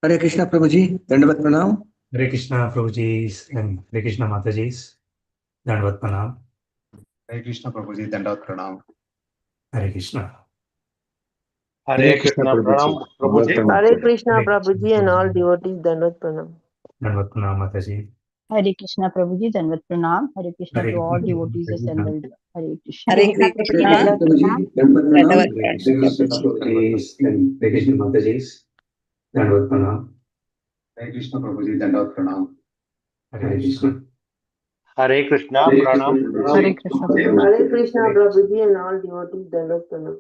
Hare Krishna Prabhuji, Dandavat Pranam. Hare Krishna Prabhuji and Hare Krishna Mataji, Dandavat Pranam. Hare Krishna Prabhuji, Dandavat Pranam. Hare Krishna. Hare Krishna Pranam Prabhuji. Hare Krishna Prabhuji and all devotees, Dandavat Pranam. Dandavat Pranam Mataji. Hare Krishna Prabhuji, Dandavat Pranam. Hare Krishna to all devotees assembled. Hare Krishna. Hare Krishna, Dandavat Hare Krishna Mataji, Dandavat Pranam. Hare Krishna Prabhuji, Dandavat Pranam. Hare Krishna. Hare Krishna Pranam. Hare Krishna. Hare Krishna Prabhuji and all devotees, Dandavat Pranam.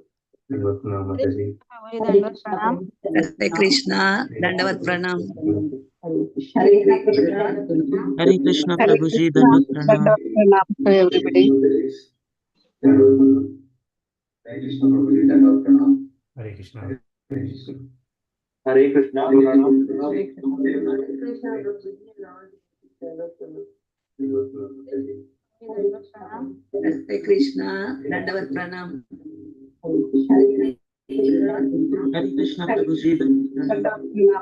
Dandavat Pranam Mataji. Hare Krishna, Dandavat Pranam. Hare Krishna Prabhuji, Dandavat Pranam. To everybody. Hare Krishna Prabhuji, Dandavat Pranam. Hare Krishna. Hare Krishna. Hare Krishna Pranam. Hare Krishna Prabhuji and all devotees, Dandavat Pranam. Hare Krishna, Dandavat Pranam. Hare Krishna Prabhuji, Dandavat Pranam.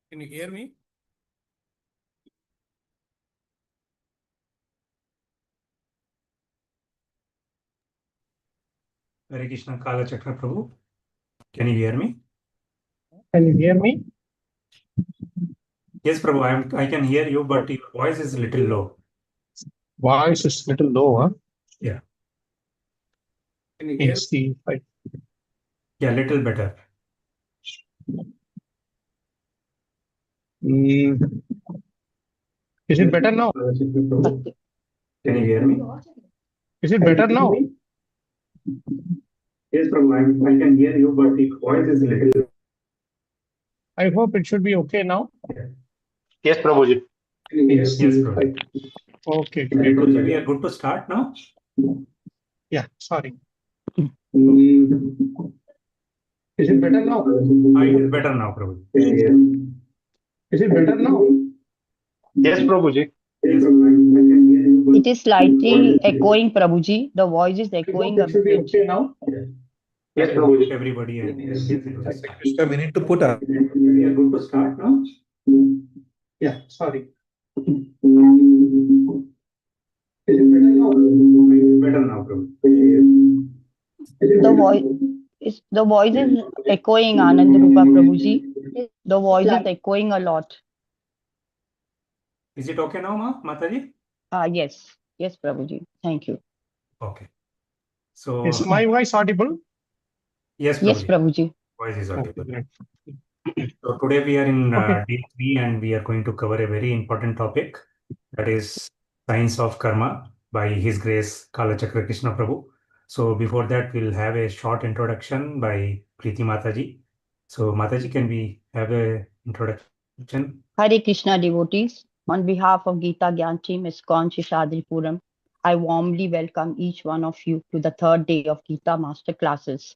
Can you hear me? Hare Krishna Kalachakra Prabhu. Can you hear me? Can you hear me? Yes, Prabhu, I can hear you, but your voice is a little low. Voice is little low, huh? Yeah. Can you hear Let's see if I... Yeah, little better. Is it better now? Can you hear me? Is it better now? Yes, Prabhu, I can hear you, but your voice is a little. I hope it should be okay now. Yes, Prabhuji. Yes, Prabhu. Okay. We are good to start now. Yeah, sorry. Is it better now? It is better now, Prabhu. Is it better now? Yes, Prabhuji. Yes. It is slightly echoing, Prabhuji. The voice is echoing a It should be bit. okay now. Yes, Prabhuji. Everybody. And Krishna, we need to put a. we are good to start now. Yeah, sorry. Is it better now? It is better now, Prabhu. The voice is echoing, Anand Rupa Prabhuji. The voice is echoing a lot. Is it okay now, Mataji? Yes, yes, Prabhuji. Thank you. Okay. So Is my voice audible? yes, Prabhuji. Yes, Prabhuji. Voice is Okay, audible. great. So today we are in Okay. day 3 and we are going to cover a very important topic, that is Science of Karma by His Grace Kalachakra Krishna Prabhu. So before that, we'll have a short introduction by Preeti Mataji. So Mataji, can we have a introduction? Hare Krishna devotees, on behalf of Gita Gyan Team ISKCON Shishadripuram, I warmly welcome each one of you to the third day of Gita Masterclasses.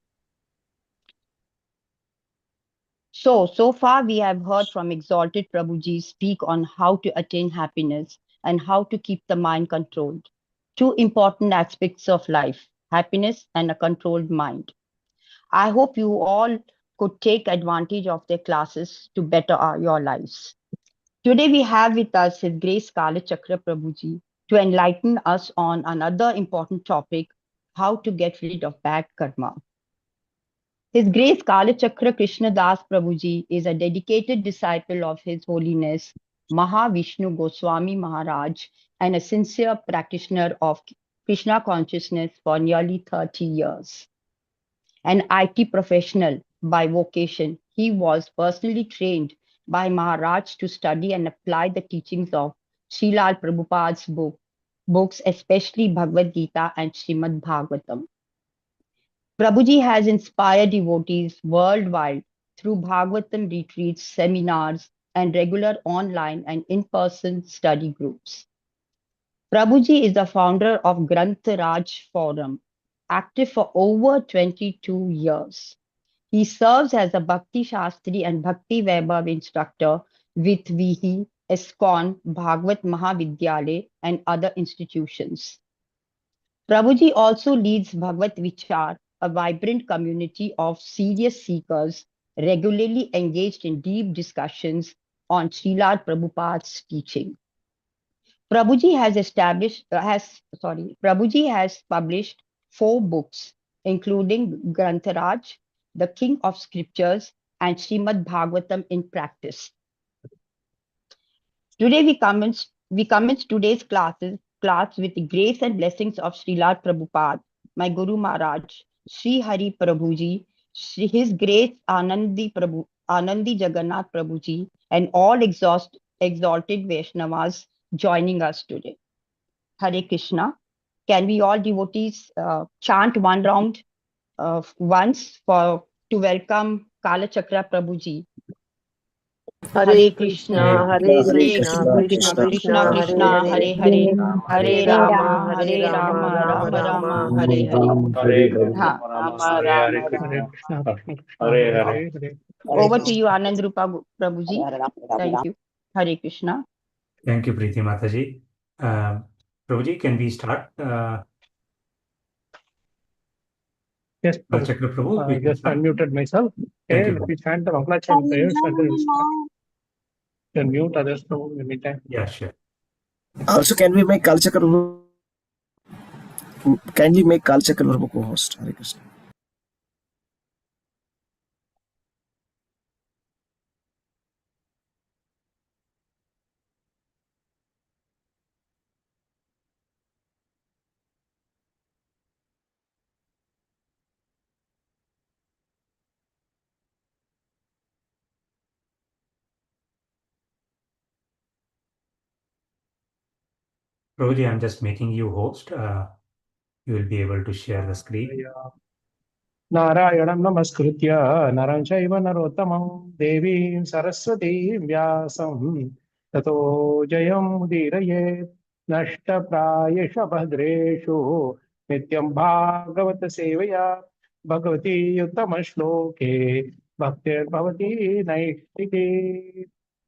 So far we have heard from Exalted Prabhuji speak on how to attain happiness and how to keep the mind controlled. Two important aspects of life, happiness and a controlled mind. I hope you all could take advantage of their classes to better your lives. Today we have with us His Grace Kalachakra Prabhuji to enlighten us on another important topic, how to get rid of bad karma. His Grace Kalachakra Krishna Das Prabhuji is a dedicated disciple of His Holiness Mahavishnu Goswami Maharaj and a sincere practitioner of Krishna consciousness for nearly 30 years. An IT professional by vocation, he was personally trained by Maharaj to study and apply the teachings of Srila Prabhupada's books, especially Bhagavad Gita and Śrīmad Bhāgavatam. Prabhuji has inspired devotees worldwide through Bhagavatam retreats, seminars, and regular online and in-person study groups. Prabhuji is the founder of Granth Raj Forum, active for over 22 years. He serves as a Bhakti Shastri and Bhakti Vaibhav instructor with VHI, ISKCON, Bhagavat Mahavidyalaya, and other institutions. Prabhuji also leads Bhagavad Vichar, a vibrant community of serious seekers regularly engaged in deep discussions on Srila Prabhupada's teaching. Prabhuji has published 4 books, including Grantharaj, the King of Scriptures, and Śrīmad Bhāgavatam in practice. Today we commence today's class with the grace and blessings of Srila Prabhupada, my Guru Maharaj, Sri Hari Prabhuji, His Grace Anandi Jagannath Prabhuji, and all exalted Vaishnavas joining us today. Hare Krishna. Can we all devotees chant one round once to welcome Kalachakra Prabhuji? Hare Krishna, Hare Krishna, Krishna Krishna Krishna, Hare Hare Hare, Hare, Hare Rama, Hare Rama, Rama Rama Rama, Rama, Hare Hare. Hare Ha. Rama Rama Hare Rama. Krishna, Krishna Hare Hare Hare. Hare. Over to you, Anand Rupa Prabhuji. Thank you. Hare Krishna. Thank you, Preeti Mataji. Prabhuji, can we start? Yes, Prabhu. Kalachakra Prabhu, I we can just start. unmuted myself. Thank Okay, you. let me chant the Mangalacharya prayers and then we'll start. You can mute others, Prabhu, anytime. Yeah, sure. Also, can we make Kalachakra Prabhu? Kindly make Kalachakra Prabhu co-host. Hare Krishna. Prabhuji, I'm just making you host. You will be able to share the screen. Narayanam namaskritya naram chaiva narottamam devim saraswati vyasam tato jayam udirayet nashta prayesha bhadreshu nityam bhagavata sevaya bhagavati uttama shloke bhaktir bhavati naistike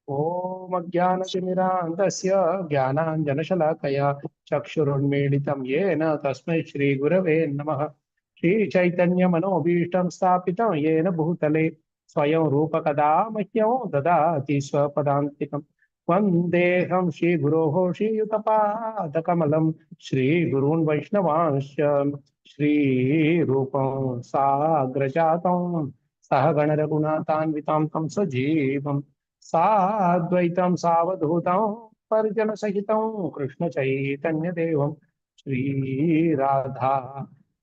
Om Ajnana-timirandasya Jnananjana-shalakaya Chakshurunmilitam Yena Tasmai Shri Gurave Namaha Shri Chaitanya Manobhishtam Sthapitam Yena Bhutale Swayam Rupa Kada Mahyam Dadati Swapadantikam Vandeham Shri Guroho Shri Yutapadakamalam Shri Gurun Vaishnavansya Shri Rupam Sagrajatam Sahagana Raghunathan Tam Sajeevam साद्वैतं सावधूतं परिजन सहितं कृष्ण चैतन्य देवं श्री राधा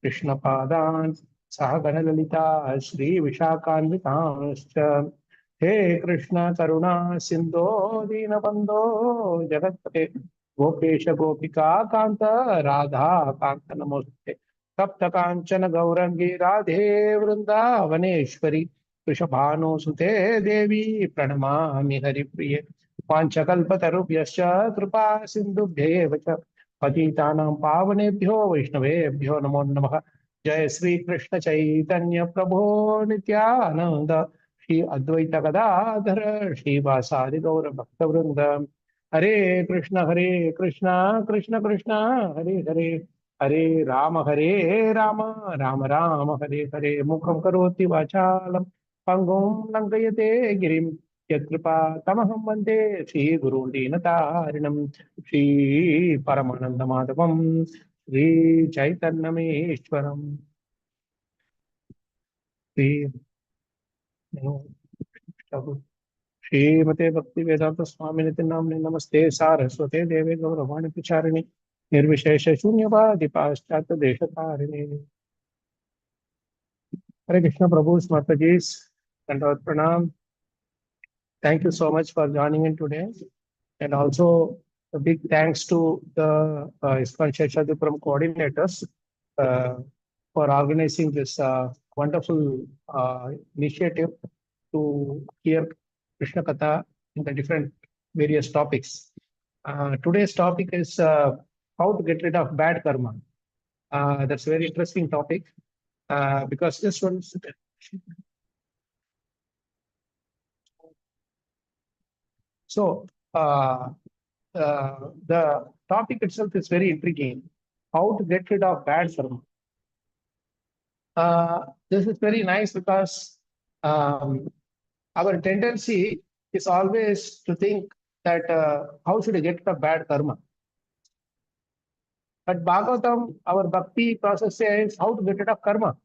कृष्ण पादान् सह गण ललिता श्री विशाखान्वितांश्च हे कृष्ण करुणा सिन्धो दीनबन्धो जगत्पते गोपेश गोपिका कान्त राधा कान्त नमोस्तुते तप्त काञ्चन गौरंगी राधे वृन्दावनेश्वरी वृषभानुसुते देवी प्रणमामि हरिप्रिये वाञ्छकल्पतरुभ्यश्च कृपा सिन्धुभ्येव च पतितानां पावनेभ्यो वैष्णवेभ्यो नमो नमः जय श्री कृष्ण चैतन्य प्रभो नित्यानंद श्री अद्वैत गदाधर श्रीवासादि गौर भक्तवृंद हरे कृष्ण कृष्ण कृष्ण हरे हरे हरे राम राम राम हरे हरे मुखं करोति वाचालं पंगुं लंघयते गिरिं यत्कृपा तमहं वन्दे श्रीगुरुं दीनतारिणं श्री परमानन्दमाधवं श्री चैतन्यमीश्वरम् श्री श्रीमते भक्ति वेदांत स्वामी नित्य नामने नमस्ते सारस्वते देवे गौरवाणी प्रचारिणे निर्विशेष शून्यवादी पाश्चात्य देशतारिणे हरे कृष्ण प्रभु स्मृतजीस दंडवत प्रणाम. Thank you so much for joining in today, and also a big thanks to the ISKCON Sheshadipuram coordinators for organizing this wonderful initiative to hear Krishna Katha in the different various topics. Today's topic is how to get rid of bad karma. That's a very interesting topic because this one. So the topic itself is very intriguing. How to get rid of bad karma. This is very nice because our tendency is always to think that how should I get rid of bad karma? But Bhagavatam, our bhakti process says how to get rid of karma.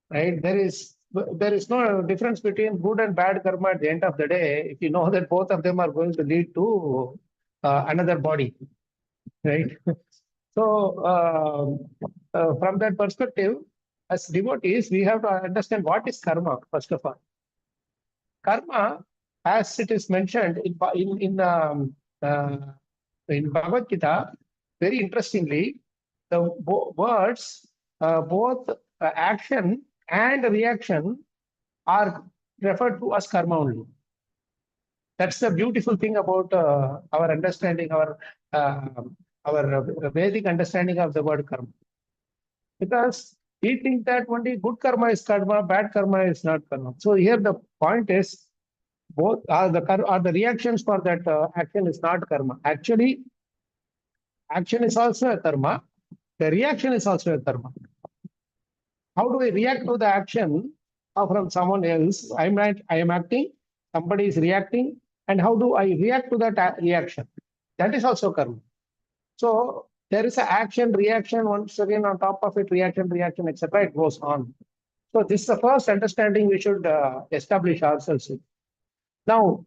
Right? There is no difference between good and bad karma at the end of the day if you know that both of them are going to lead to another body. Right? So from that perspective, as devotees, we have to understand what is karma, first of all. Karma, as it is mentioned in Bhagavad Gita, very interestingly, the words both action and reaction are referred to as karma only. That's the beautiful thing about our understanding, our Vedic understanding of the word karma. Because we think that only good karma is karma, bad karma is not karma. So here the point is, both are the reactions for that action is not karma. Actually, Action is also a karma. The reaction is also a karma. How do I react to the action from someone else? I am acting, somebody is reacting, and how do I react to that reaction? That is also karma. So there is an action, reaction, once again on top of it, reaction, etc. It goes on. So this is the first understanding we should establish ourselves with. Now,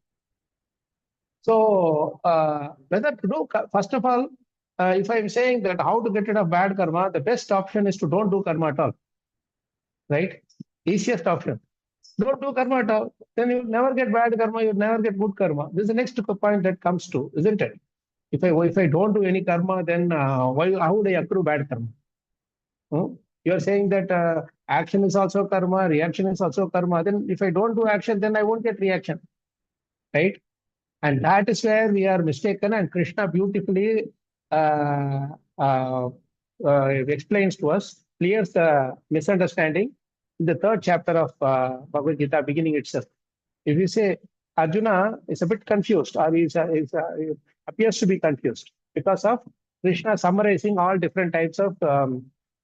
so whether to do, first of all, if I'm saying that how to get rid of bad karma, the best option is to don't do karma at all. Right? Easiest option. Don't do karma at all. Then you'll never get bad karma, you'll never get good karma. This is the next point that comes to, isn't it? If I don't do any karma, then how would I accrue bad karma? You are saying that action is also karma, reaction is also karma. Then if I don't do action, then I won't get reaction. Right? And that is where we are mistaken. And Krishna beautifully explains to us, clears the misunderstanding in the 3rd chapter of Bhagavad Gita, beginning itself. If you say Arjuna is a bit confused, or he appears to be confused because of Krishna summarizing all different types of the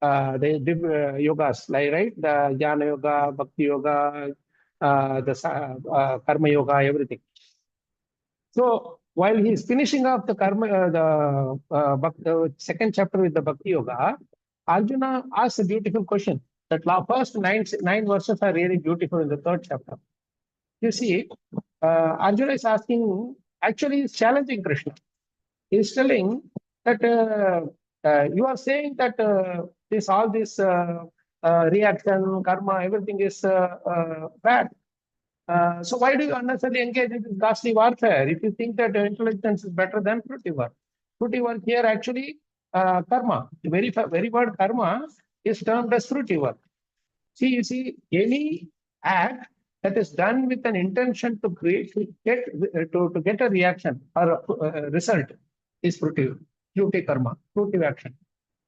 yogas, like, right? The Jnana Yoga, Bhakti Yoga, the Karma Yoga, everything. So while he is finishing off the karma, the 2nd chapter with the Bhakti Yoga, Arjuna asks a beautiful question. That first nine verses are really beautiful in the 3rd chapter. You see, Arjuna is asking, actually he's challenging Krishna. He's telling that you are saying that all this reaction, karma, everything is bad. So why do you unnecessarily engage in this ghastly warfare if you think that intelligence is better than fruity work? Fruity work here actually karma. The very word karma is termed as fruity work. See, you see, any act that is done with an intention to get a reaction or a result is fruity karma, fruitive action.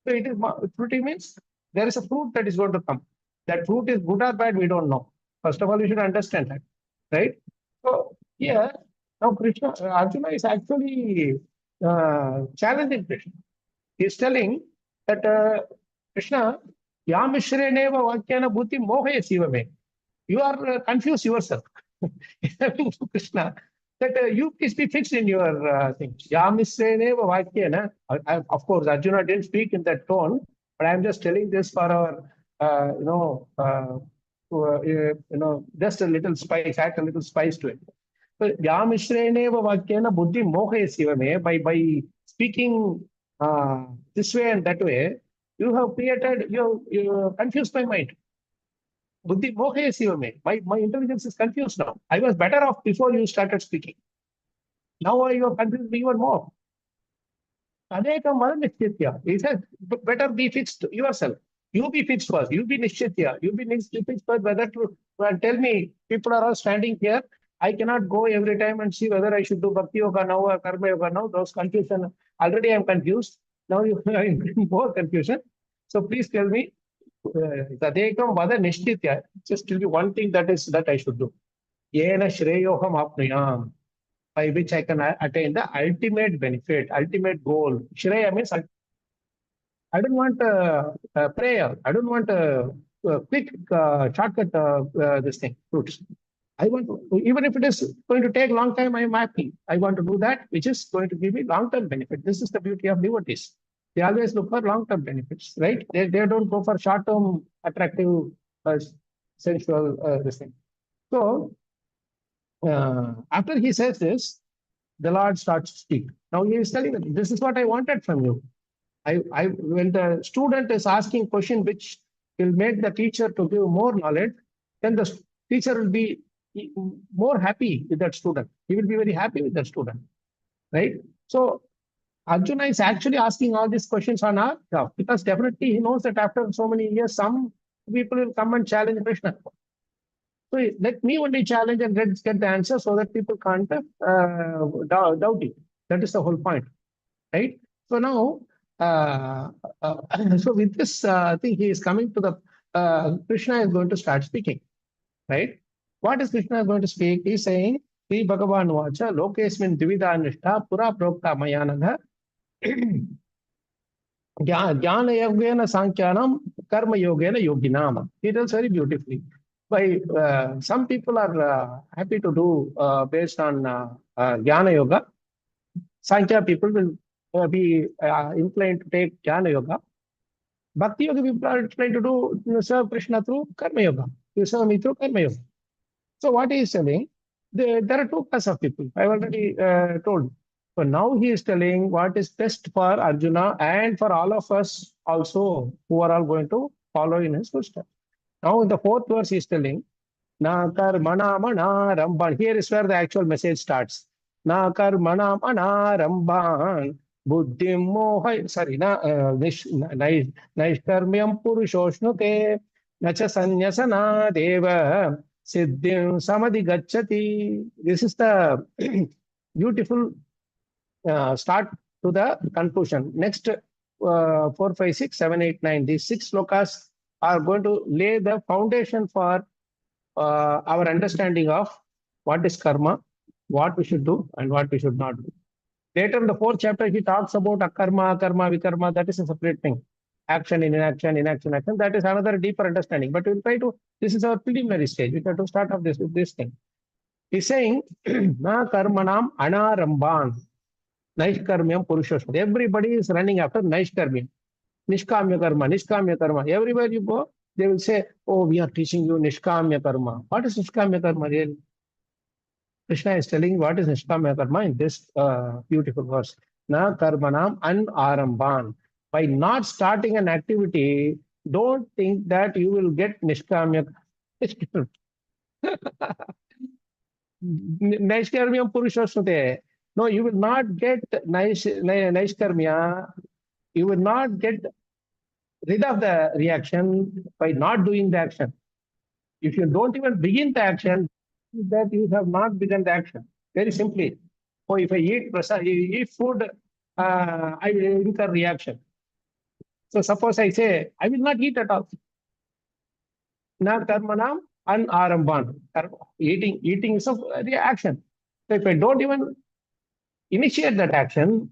So it is fruity means there is a fruit that is going to come. That fruit is good or bad, we don't know. First of all, you should understand that, right? So here, now Arjuna is actually challenging Krishna. He is telling that Krishna, Yamishreneva Vakyana Bhuti Mohe Sivame. You are confused yourself. Krishna, that you please be fixed in your thing. Yamishreneva Vakyana. Of course, Arjuna didn't speak in that tone, but I'm just telling this for our, just a little spice, add a little spice to it. So, Yamishreneva Vakyana Buddhi Mohe Sivame, by speaking this way and that way, you have created, you confused my mind. Buddhi mohe sivame. My intelligence is confused now. I was better off before you started speaking. Now you have confused me even more. Adekam vada nishtitya. He says, better be fixed yourself. You be fixed first. You be nishtitya. You be fixed first. Whether to tell me, people are all standing here. I cannot go every time and see whether I should do bhakti yoga now or karma yoga now. Those confusion. Already I am confused. Now you are in more confusion. So please tell me, Tadekam vada nishtitya. Just tell me one thing that I should do. Yena shreyoham apnuyam. By which I can attain the ultimate benefit, ultimate goal. Shreya means I don't want a prayer. I don't want a quick shortcut this thing, fruits. I want to, even if it is going to take a long time, I am happy. I want to do that, which is going to give me long-term benefit. This is the beauty of devotees. They always look for long-term benefits, right? They don't go for short-term attractive, sensual this thing. So, after he says this, the Lord starts to speak. Now he is telling them, this is what I wanted from you. When the student is asking question which will make the teacher to give more knowledge, then the teacher will be more happy with that student. He will be very happy with that student, right? So Arjuna is actually asking all these questions on our behalf because definitely he knows that after so many years, some people will come and challenge Krishna. So let me only challenge and get the answer so that people can't doubt it. That is the whole point, right? So now, so with this thing, he is coming to the, Krishna is going to start speaking, right? What is Krishna going to speak? He is saying, Sri Bhagavan Vacha, Lokesmin Divida Nishta, Pura Prokta Mayanagha, Jnana yogena sankhyanam, karma yogena yoginam. He tells very beautifully. By some people are happy to do based on Jnana yoga. Sankhya people will be inclined to take Jnana yoga. Bhakti yoga people are trying to do serve Krishna through karma yoga. You serve me through karma yoga. So what he is telling, there are two classes of people. I already told. So now he is telling what is best for Arjuna and for all of us also who are all going to follow in his footsteps. Now in the fourth verse he is telling, Na karmana mana ramban. Here is where the actual message starts. Na karmana mana ramban buddhim moha. Sorry, naishkarmyam purushoshnute nacha sanyasana deva siddhim samadhi gacchati. This is the beautiful start to the conclusion. Next 4, 5, 6, 7, 8, 9. These 6 slokas are going to lay the foundation for our understanding of what is karma, what we should do, and what we should not do. Later in the 4th chapter, he talks about akarma, karma, vikarma. That is a separate thing. Action, inaction, inaction, action. That is another deeper understanding. But we'll try to, this is our preliminary stage. We have to start off this with this thing. He's saying, Na karmanam anaramban. Naishkarmyam purushoshnam. Everybody is running after Naishkarmyam. Nishkamya karma, Nishkamya karma. Everywhere you go, they will say, oh, we are teaching you Nishkamya karma. What is Nishkamya karma really? Krishna is telling what is Nishkamya karma in this beautiful verse. Na karmanam anaramban. By not starting an activity, don't think that you will get Nishkamya. Naishkarmyam purushoshnate. No, you will not get Naishkarmya. You will not get rid of the reaction by not doing the action. If you don't even begin the action, that you have not begun the action. Very simply. So if I eat food, I will incur reaction. So suppose I say, I will not eat at all. Na karmanam anaramban. Eating is a reaction. So if I don't even initiate that action,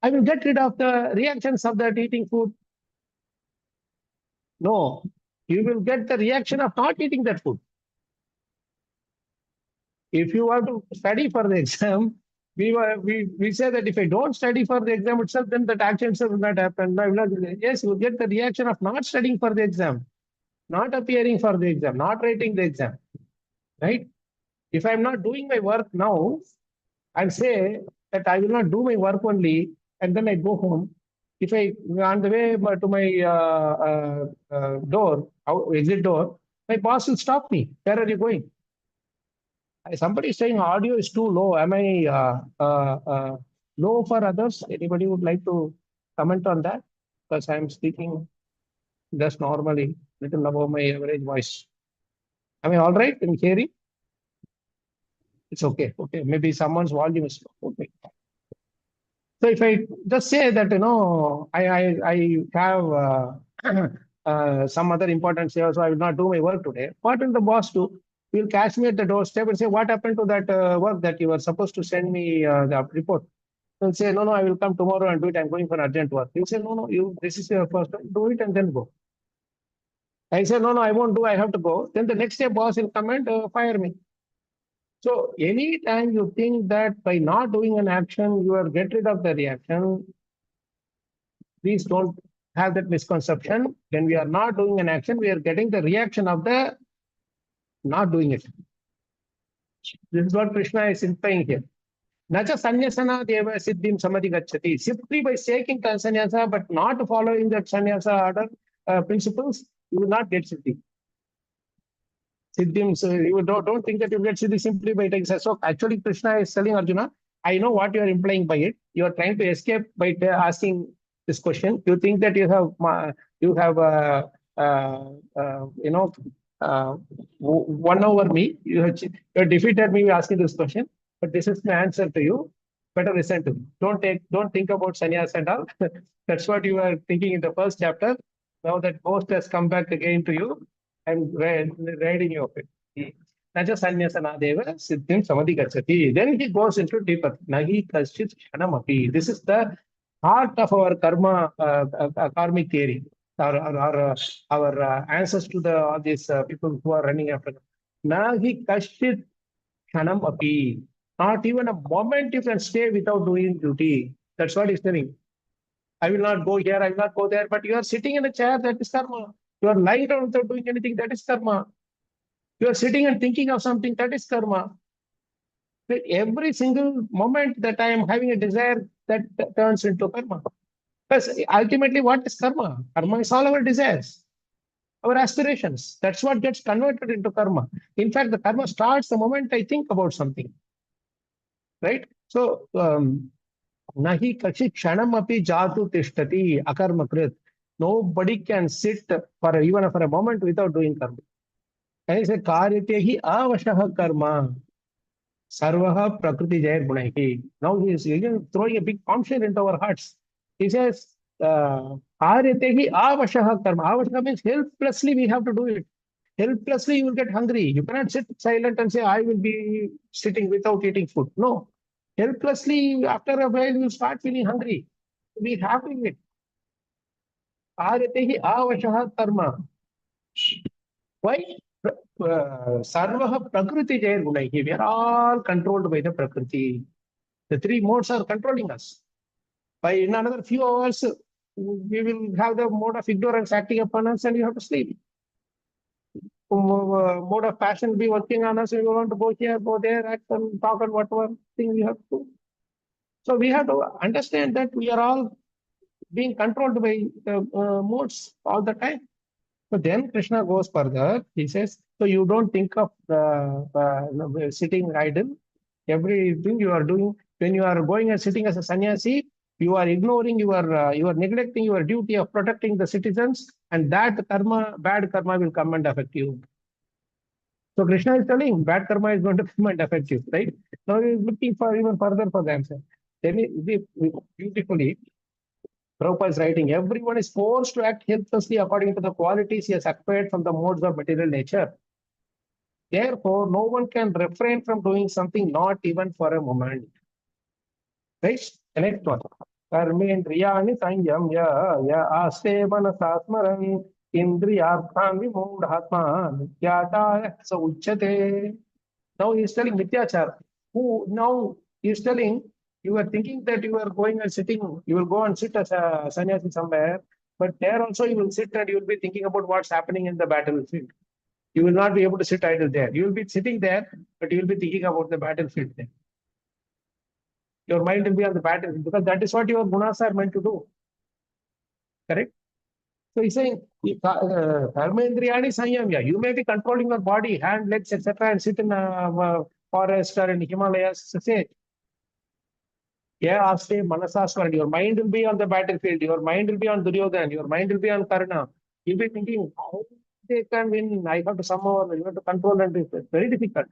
I will get rid of the reactions of that eating food. No, you will get the reaction of not eating that food. If you want to study for the exam, we say that if I don't study for the exam itself, then that action itself will not happen. Yes, you will get the reaction of not studying for the exam, not appearing for the exam, not writing the exam. Right? If I'm not doing my work now, I'll say that I will not do my work only, and then I go home. If I on the way to my door, exit door, my boss will stop me. Where are you going? Somebody is saying audio is too low. Am I low for others? Anybody would like to comment on that? Because I'm speaking just normally, little above my average voice. Am I all right in hearing? It's okay. Okay, maybe someone's volume is low. Okay. So if I just say that, I have some other important sales, so I will not do my work today. What will the boss do? He will catch me at the doorstep and say, what happened to that work that you were supposed to send me the report? He'll say, no, I will come tomorrow and do it. I'm going for urgent work. He'll say, no, this is your first one. Do it and then go. I say, no, I won't do. I have to go. Then the next day, boss will come and fire me. So anytime you think that by not doing an action, you are get rid of the reaction, please don't have that misconception. When we are not doing an action, we are getting the reaction of the not doing it. This is what Krishna is implying here. Nacha sanyasana deva siddhim samadhi gacchati. Simply by taking sannyasa but not following that sannyasa order principles, you will not get siddhi. Siddhim, so you don't think that you get siddhi simply by taking. So actually, Krishna is telling Arjuna, I know what you are implying by it. You are trying to escape by asking this question. You think that you have won over me. You have defeated me asking this question. But this is my answer to you. Better listen to me. Don't think about sannyas and all. That's what you were thinking in the first chapter. Now that ghost has come back again to you, I'm riding you of it. Naja sanyasana deva siddhim samadhi gacchati. Then he goes into deeper. Nahi kaschit shanamapi. This is the heart of our karma, karmic theory, our answers to all these people who are running after. Nahi kashit kshanam api. Not even a moment you can stay without doing duty. That's what he's telling. I will not go here, I will not go there, but you are sitting in a chair, that is karma. You are lying down without doing anything, that is karma. You are sitting and thinking of something, that is karma. But every single moment that I am having a desire, that turns into karma. Because ultimately, what is karma? Karma is all our desires, our aspirations. That's what gets converted into karma. In fact, the karma starts the moment I think about something. Right? So, nahi kachi kshanam api jatu tishtati akarma krit. Nobody can sit for even for a moment without doing karma. And he said, karyatehi avashaha karma. Sarvaha prakriti jair gunaihi. Now he is again throwing a big bombshell into our hearts. He says, karyatehi avashaha karma. Avashaha means helplessly we have to do it. Helplessly you will get hungry. You cannot sit silent and say, I will be sitting without eating food. No. Helplessly, after a while, you start feeling hungry. Be happy with it. Karyatehi avashaha karma. Why? Sarvaha prakriti jair gunaihi. We are all controlled by the prakriti. The three modes are controlling us. By in another few hours, we will have the mode of ignorance acting upon us and you have to sleep. Mode of passion will be working on us. We want to go here, go there, act and talk and whatever thing we have to do. So we have to understand that we are all being controlled by the modes all the time. So then Krishna goes further. He says, so you don't think of sitting idle. Everything you are doing, when you are going and sitting as a sannyasi, you are ignoring, you are neglecting your duty of protecting the citizens, and that karma, bad karma will come and affect you. So Krishna is telling bad karma is going to come and affect you, right? Now he is looking for even further for the answer. Then beautifully, Prabhupada is writing, everyone is forced to act helplessly according to the qualities he has acquired from the modes of material nature. Therefore, no one can refrain from doing something, not even for a moment. Right? The next one. Karmendriyani sanyamya ya aste manasasmaran indriyarthan vimudhatma nityachara sa uchyate. Now he is telling Mityachara. Who now he is telling, you are thinking that you are going and sitting, you will go and sit as a sannyasi somewhere, but there also you will sit and you will be thinking about what's happening in the battlefield. You will not be able to sit idle there. You will be sitting there, but you will be thinking about the battlefield there. Your mind will be on the battlefield because that is what your gunas are meant to do. Correct? So he's saying, Karmendriyani sanyamya. You may be controlling your body, hand, legs, etc., and sit in a forest or in Himalayas. Say, yeah, aste manasaswaran. Your mind will be on the battlefield. Your mind will be on Duryodhana. Your mind will be on Karna. You'll be thinking, how they can win? I have to somehow, you have to control and it's very difficult.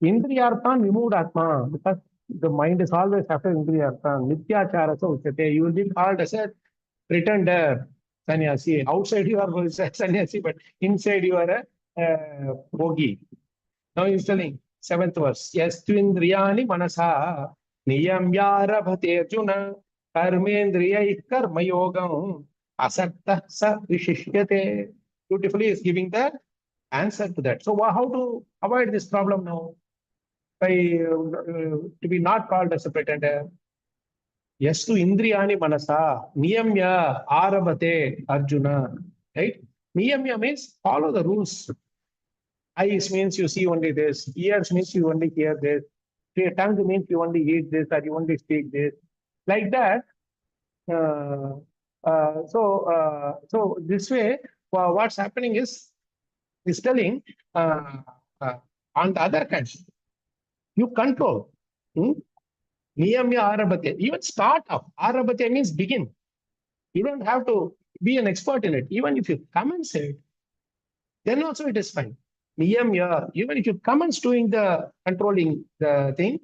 Indriyarthan vimudhatma, because the mind is always after Indriyarthan. Nityachara sa uchyate. You will be called as a pretender sannyasi. Outside you are a sannyasi, but inside you are a bogi. Now he's telling, 7th verse. Yes, twindriyani manasa niyamyarabhate arjuna karmendriya karma yogam asakta sa vishishyate. Beautifully is giving the answer to that. So how to avoid this problem now? By to be not called as a pretender. Yes, to indriyani manasa niyamya arabhate arjuna. Right? Niyamya means follow the rules. Eyes means you see only this. Ears means you only hear this. Tongue means you only eat this or you only speak this. Like that. So this way, what's happening is telling on the other hand, you control. Niyamya arabhate. Even start off. Arabhate means begin. You don't have to be an expert in it. Even if you commence it, then also it is fine. Niyamya, even if you commence doing the controlling the thing,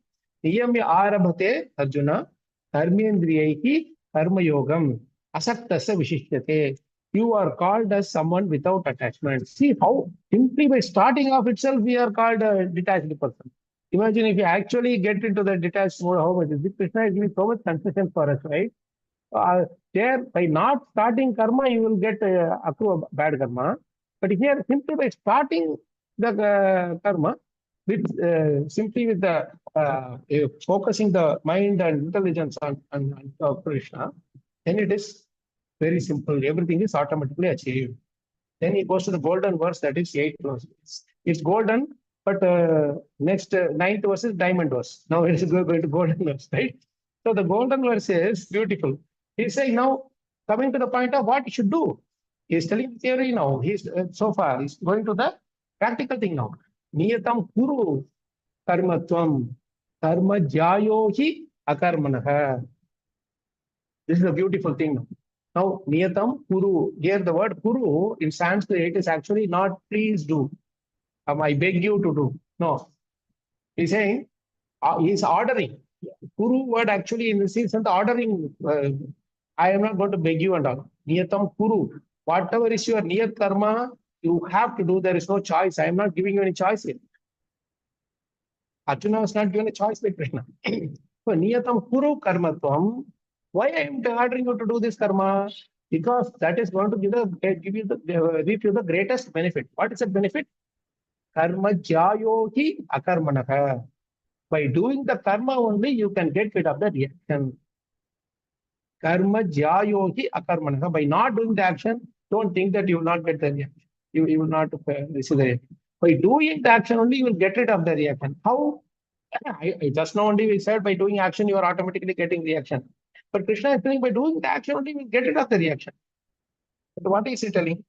Niyamya arabhate Arjuna, karmendriyaihi karma yogam, asaktasa vishishyate. You are called as someone without attachment. See how simply by starting off itself we are called a detached person. Imagine if you actually get into the detached mode, how much is it? Krishna is giving so much concession for us, right? There, by not starting karma, you will get accrue bad karma. But here, simply by starting the karma, with simply with the focusing the mind and intelligence on Krishna, then it is very simple. Everything is automatically achieved. Then he goes to the golden verse, that is 8 verses. It's golden, but next 9th verse is diamond verse. Now it is going to golden verse, right? So the golden verse is beautiful. He's saying now, coming to the point of what he should do. He's telling theory now. He's so far, he's going to the practical thing now. Niyatam kuru karmatvam karma jyayohi akarmanaha. This is a beautiful thing now. Now, niyatam kuru. Here the word kuru in Sanskrit is actually not please do. I beg you to do. No. He's saying, he's ordering. Kuru word actually in the sense of ordering. I am not going to beg you and all. Niyatam kuru. Whatever is your niyat karma, you have to do. There is no choice. I am not giving you any choice here. Arjuna was not given a choice by Krishna. So, niyatam kuru karmatvam. Why I am ordering you to do this karma? Because that is going to reap you the greatest benefit. What is the benefit? Karma jyayohi akarmanaha. By doing the karma only, you can get rid of the reaction. Karma jyayohi akarmanaha. By not doing the action, don't think that you will not get the reaction. You will not receive the reaction. By doing the action only, you will get rid of the reaction. How? I just now only we said by doing action, you are automatically getting reaction. But Krishna is telling by doing the action only, you will get rid of the reaction. But what is he telling?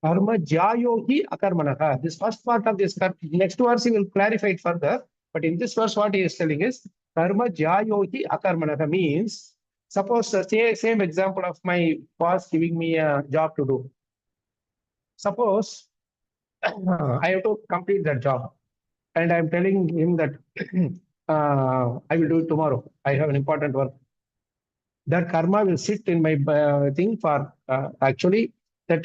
Karma jyayohi akarmanaha. This first part of this, next verse he will clarify it further. But in this verse, what he is telling is karma jyayohi akarmanaha means, suppose same example of my boss giving me a job to do. Suppose I have to complete that job, and I am telling him that I will do it tomorrow. I have an important work. That karma will sit in my thing for actually that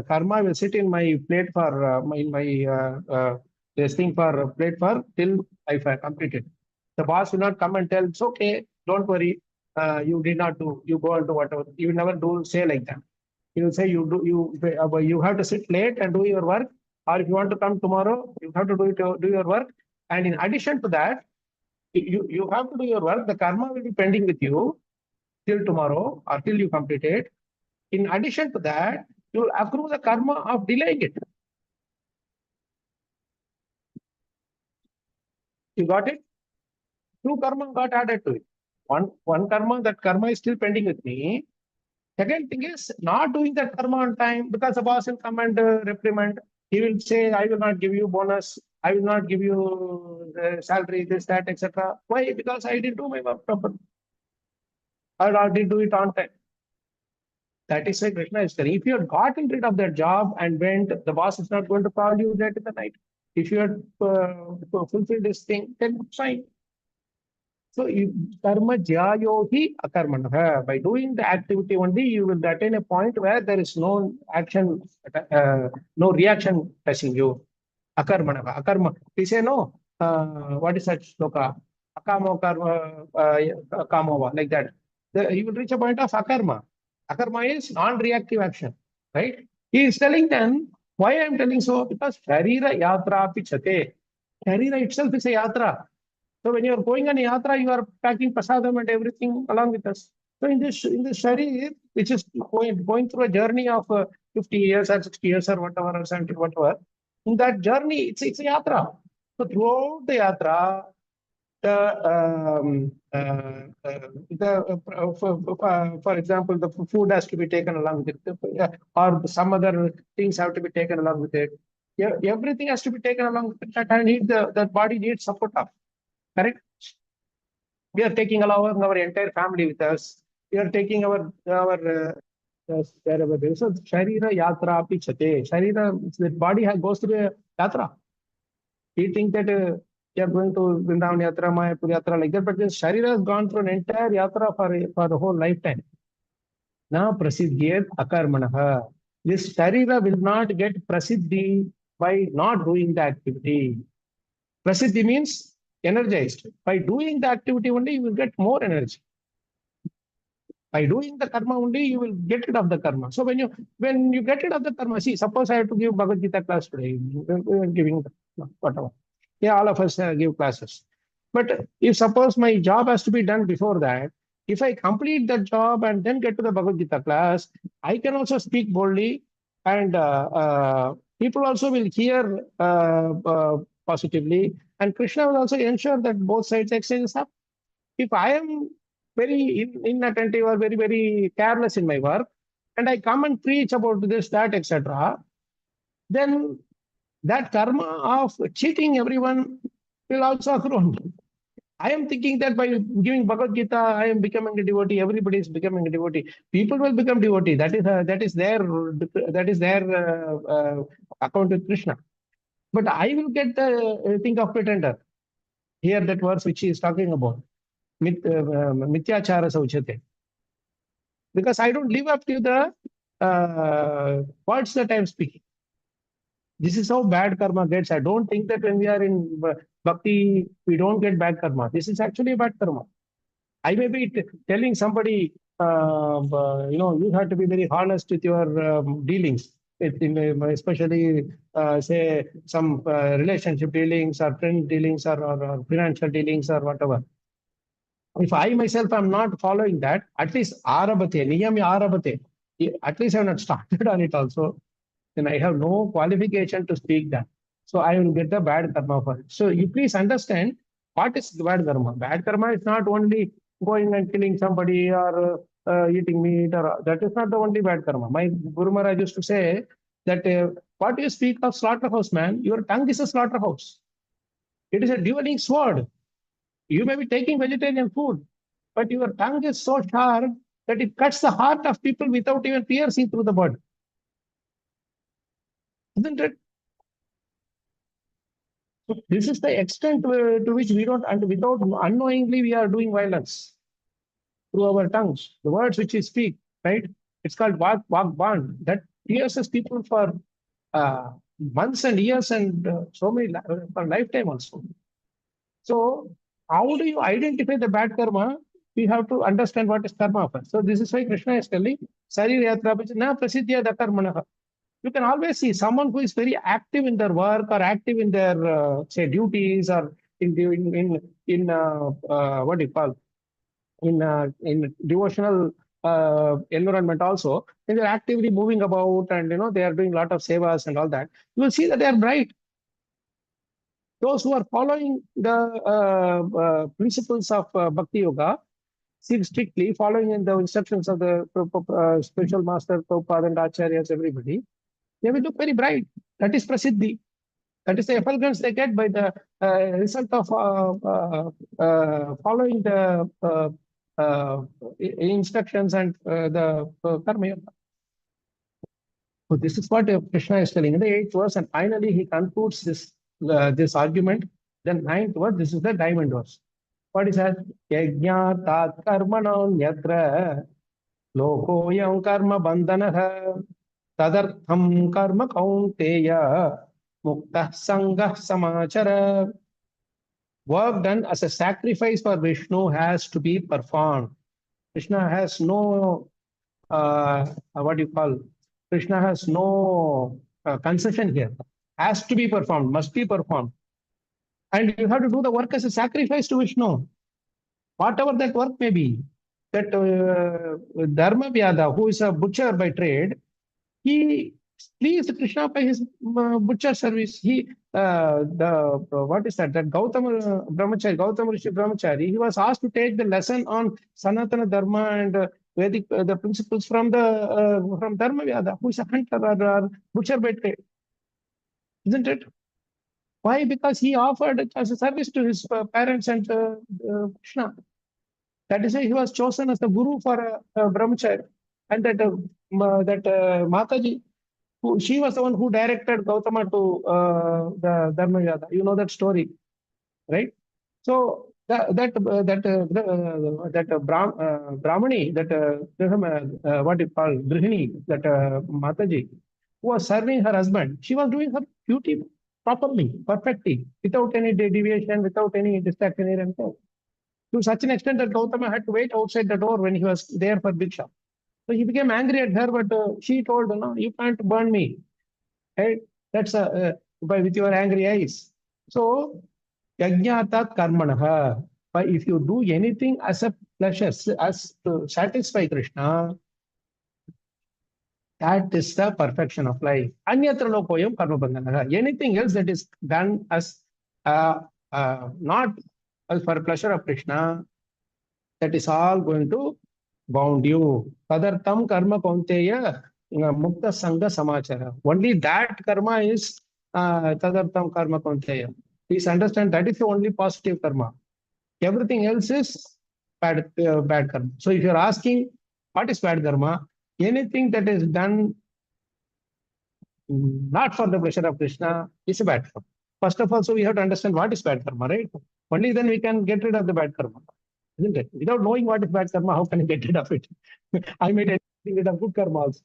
karma will sit in my plate for this thing for plate for till I complete it. The boss will not come and tell it's okay, don't worry, you did not do, you go and do whatever. You will never do say like that. He will say you have to sit late and do your work, or if you want to come tomorrow, you have to do your work. And in addition to that, you have to do your work. The karma will be pending with you till tomorrow or till you complete it. In addition to that, you will accrue the karma of delaying it. You got it? Two karma got added to it. One karma, that karma is still pending with me. Second thing is not doing that karma on time, because the boss will come and reprimand. He will say, I will not give you bonus. I will not give you the salary, this, that, etc. Why? Because I didn't do my work properly. I did do it on time. That is why Krishna is saying, if you had gotten rid of that job and went, the boss is not going to call you late in the night. If you had fulfilled this thing, then fine. So, karma jyayohi akarmanaha. By doing the activity only, you will attain a point where there is no action, no reaction touching you. Akarmanaha. Akarma. We say no. What is that shloka? Akamo karma, kamova, like that. You will reach a point of akarma. Akarma is non-reactive action, right? He is telling them, why I am telling so? Because sharira yatra pichate. Sharira itself is a yatra. So when you are going on a yatra, you are packing prasadam and everything along with us. So in this sharir, which is going through a journey of 50 years or 60 years or whatever, or 70, whatever, in that journey, it's a yatra. So throughout the yatra, for example, the food has to be taken along with it, or some other things have to be taken along with it. Everything has to be taken along with it. That body needs support of. Correct? We are taking along our entire family with us. We are taking our wherever. So sharira yatra pichate. Sharira, the body goes through a yatra. You think that you are going to Vrindavan Yatra, Mayapur Yatra, like that, but this Sharira has gone through an entire Yatra for the whole lifetime. Now, prasiddhyet akarmanaha. This Sharira will not get prasiddhi by not doing the activity. Prasiddhi means energized. By doing the activity only, you will get more energy. By doing the karma only, you will get rid of the karma. So when you get rid of the karma, see, suppose I have to give Bhagavad Gita class today, we are giving whatever. Yeah, all of us give classes. But if suppose my job has to be done before that, if I complete that job and then get to the Bhagavad Gita class, I can also speak boldly, and people also will hear positively, and Krishna will also ensure that both sides exchanges happen. If I am very inattentive or very, very careless in my work, and I come and preach about this, that, etc., then that karma of cheating everyone will also accrue. I am thinking that by giving Bhagavad Gita, I am becoming a devotee. Everybody is becoming a devotee. People will become devotee. That is their account with Krishna. But I will get the thing of pretender. Here, that verse which he is talking about, mityachara sauchate. Because I don't live up to the words that I am speaking. This is how bad karma gets. I don't think that when we are in bhakti, we don't get bad karma. This is actually a bad karma. I may be telling somebody, you have to be very honest with your dealings, especially say some relationship dealings or friend dealings or financial dealings or whatever. If I myself am not following that, at least arabate, niyami arabate, at least I have not started on it also, then I have no qualification to speak that. So I will get the bad karma for it. So you please understand what is bad karma. Bad karma is not only going and killing somebody or eating meat, or that is not the only bad karma. My Guru Maharaj used to say that what you speak of slaughterhouse, man, your tongue is a slaughterhouse. It is a dueling sword. You may be taking vegetarian food, but your tongue is so sharp that it cuts the heart of people without even piercing through the body. Isn't it? So this is the extent to which we don't, and without unknowingly, we are doing violence through our tongues. The words which we speak, right? It's called vak band. That pierces people for months and years and so many for lifetime also. So how do you identify the bad karma? We have to understand what is karma first. So this is why Krishna is telling, na prasidhya da karmanaha. You can always see someone who is very active in their work or active in their say duties or in what do you call in devotional environment also, and they're actively moving about, and they are doing a lot of sevas and all that. You will see that they are bright. Those who are following the principles of Bhakti Yoga, strictly following in the instructions of the spiritual master, Prabhupada and Acharyas, everybody, they will look very bright. That is prasiddhi. That is the effulgence they get by the result of following the instructions and the karma yoga. So this is what Krishna is telling in the 8th verse, and finally he concludes this argument. Then 9th verse, this is the diamond verse. What is that? Yajna tat karmanam yatra lokoyam karma bandhanah tadartham karma kaunteya muktah sangha samachara. Work done as a sacrifice for Vishnu has to be performed. Krishna has no, what do you call? Krishna has no concession here. Has to be performed, must be performed. And you have to do the work as a sacrifice to Vishnu. Whatever that work may be. That Dharma Vyada, who is a butcher by trade, he pleased Krishna by his butcher service. He, what is that? That Gautama Brahmachari, Gautama Rishi Brahmachari, he was asked to take the lesson on Sanatana Dharma and Vedic, the principles from Dharma Vyada, who is a hunter or butcher by trade. Isn't it? Why? Because he offered it as a service to his parents and Krishna. That is why he was chosen as the guru for Brahmachari. And that Mataji, she was the one who directed Gautama to the Dharma Vyada. You know that story, right? So that Brahmani, what you call Grihini, that Mataji, who was serving her husband, she was doing her duty properly, perfectly, without any deviation, without any distraction here and there. To such an extent that Gautama had to wait outside the door when he was there for Bhiksha. So he became angry at her, but she told, no, you can't burn me. Right? That's with your angry eyes. So, yajñātat karmanaha. But if you do anything as a pleasure, as to satisfy Krishna, that is the perfection of life. Anyatra lokoyam karma bandhanaha. Anything else that is done as not as for pleasure of Krishna, that is all going to bound you. Tadartam karma kaunteya mukta sangha samachara. Only that karma is tadartam karma kaunteya. Please understand that is the only positive karma. Everything else is bad karma. So if you're asking what is bad karma, anything that is done not for the pleasure of Krishna is a bad karma. First of all, so we have to understand what is bad karma, right? Only then we can get rid of the bad karma. Isn't it? Without knowing what is bad karma, how can you get rid of it? I made anything with a good karma also.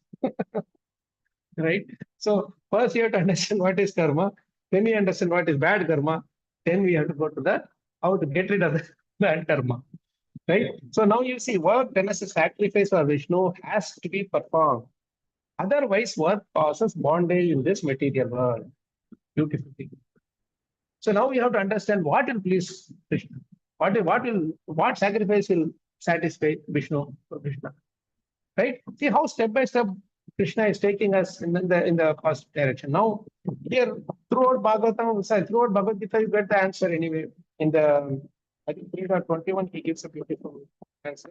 Right? So first you have to understand what is karma, then we understand what is bad karma, then we have to go to the how to get rid of the bad karma. Right? So now you see work done as a sacrifice for Vishnu has to be performed. Otherwise, work causes bondage in this material world. Beautiful thing. So now we have to understand what will please Krishna. What sacrifice will satisfy Vishnu for Krishna? Right? See how step by step Krishna is taking us in the first direction. Now, here throughout Bhagavad Gita, you get the answer anyway. In the I think 3.21, he gives a beautiful answer.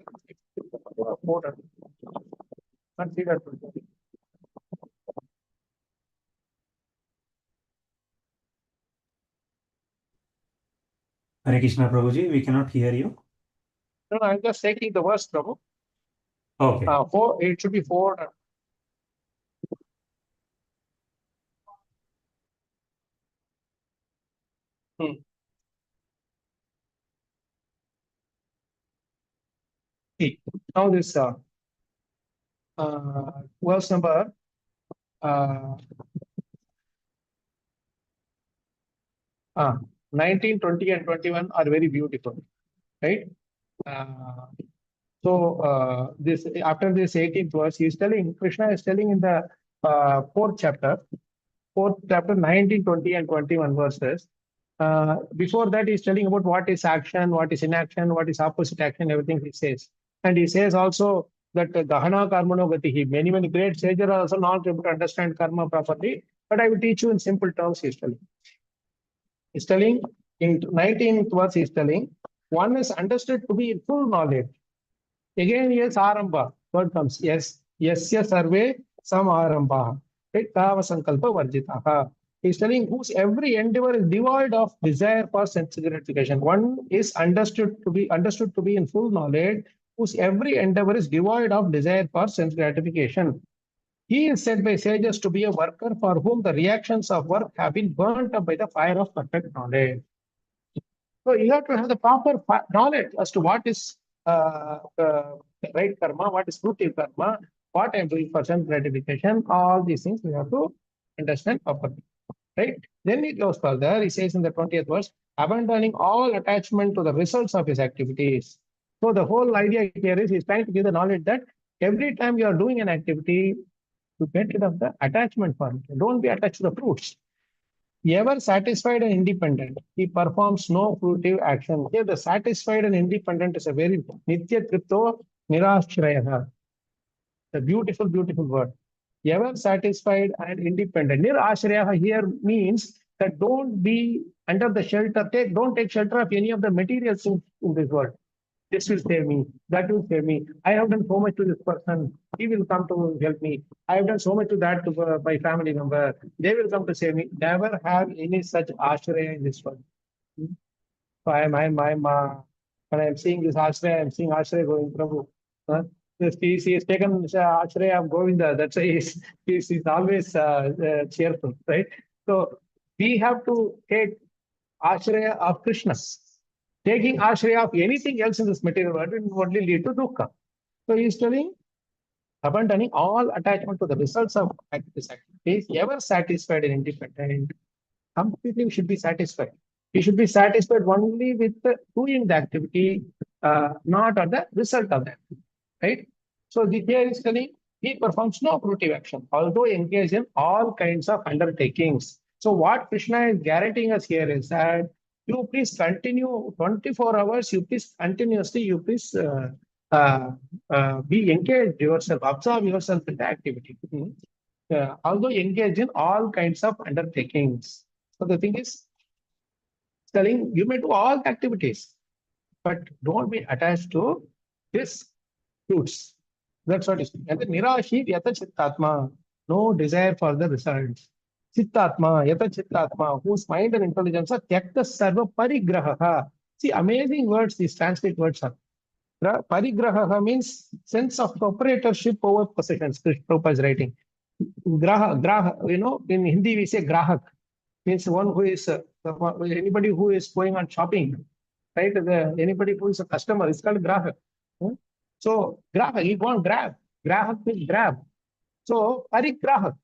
Not 3.21. Hare Krishna Prabhuji, we cannot hear you. No, I'm just taking the verse, Prabhu. Okay. It should be 4. See, now this verse number 19, 20, and 21 are very beautiful, right? This after this 18th verse, Krishna is telling in the 4th chapter, 19, 20, and 21 verses. Before that, he's telling about what is action, what is inaction, what is opposite action, everything he says. And he says also that Gahana Karmano Gatihi, many great sages are also not able to understand karma properly, but I will teach you in simple terms, he's telling. He's telling in 19th verse, he's telling, one is understood to be in full knowledge. Again, yes, Aramba, word comes, yes, yasya sarve sam Aramba, right? Kava sankalpa varjitaha. He's telling whose every endeavor is devoid of desire for sense gratification. One is understood to be in full knowledge, whose every endeavor is devoid of desire for sense gratification. He is said by sages to be a worker for whom the reactions of work have been burnt up by the fire of perfect knowledge. So you have to have the proper knowledge as to what is right karma, what is fruitive karma, what I am doing for sense gratification. All these things we have to understand properly. Right? Then he goes further. He says in the 20th verse, abandoning all attachment to the results of his activities. So the whole idea here is he's trying to give the knowledge that every time you are doing an activity, you get rid of the attachment for it. Don't be attached to the fruits. Ever satisfied and independent, he performs no fruitive action. Here, the satisfied and independent is a very nitya tripto nirashrayaha. A beautiful, beautiful word. Ever satisfied and independent. Nirashrayaha here means that don't be under the shelter. Don't take shelter of any of the material things in this world. This will save me. That will save me. I have done so much to this person. He will come to help me. I have done so much to that to my family member. They will come to save me. Never have any such ashraya in this world. So when I am seeing this ashraya, I am seeing ashraya going Prabhu. He has taken ashraya of Govinda. That's why he's always cheerful, right? So we have to take ashraya of Krishna. Taking ashraya of anything else in this material world will only lead to dukkha. So he is telling, abandoning all attachment to the results of this activity, ever satisfied and independent. completely we should be satisfied. We should be satisfied only with doing the activity, not on the result of that. Right? So the here is telling he performs no fruitive action, although engaged in all kinds of undertakings. So what Krishna is guaranteeing us here is that you please continue 24 hours, you please continuously, you please be engaged yourself, observe yourself in the activity. Although engaged in all kinds of undertakings. So the thing is, telling you may do all the activities, but don't be attached to this fruits. That's what it is. And the nirashi yata chittatma, no desire for the results. Chittatma, yata chittatma, whose mind and intelligence are tyakta sarva parigraha. See, amazing words these Sanskrit words are. Parigraha means sense of proprietorship over possessions. Prabhupada is writing. Graha, in Hindi we say grahak, means one who is anybody who is going on shopping, right? Anybody who is a customer is called grahak. So grahak, he won't grab. Grahak means grab. So parigrahak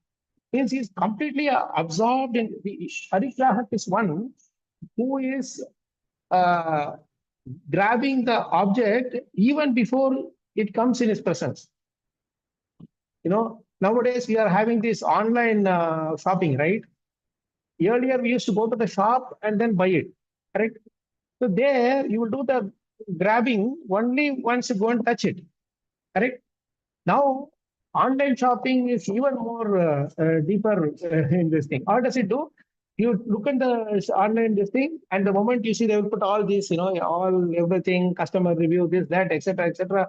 means he is completely absorbed in the parigrahak is one who is grabbing the object even before it comes in his presence. Nowadays we are having this online shopping, right? Earlier we used to go to the shop and then buy it, correct? So there you will do the grabbing only once you go and touch it, correct? Now online shopping is even more deeper in this thing. How does it do? You look at the online this thing, and the moment you see they will put all these, all everything, customer review, this, that, etc.,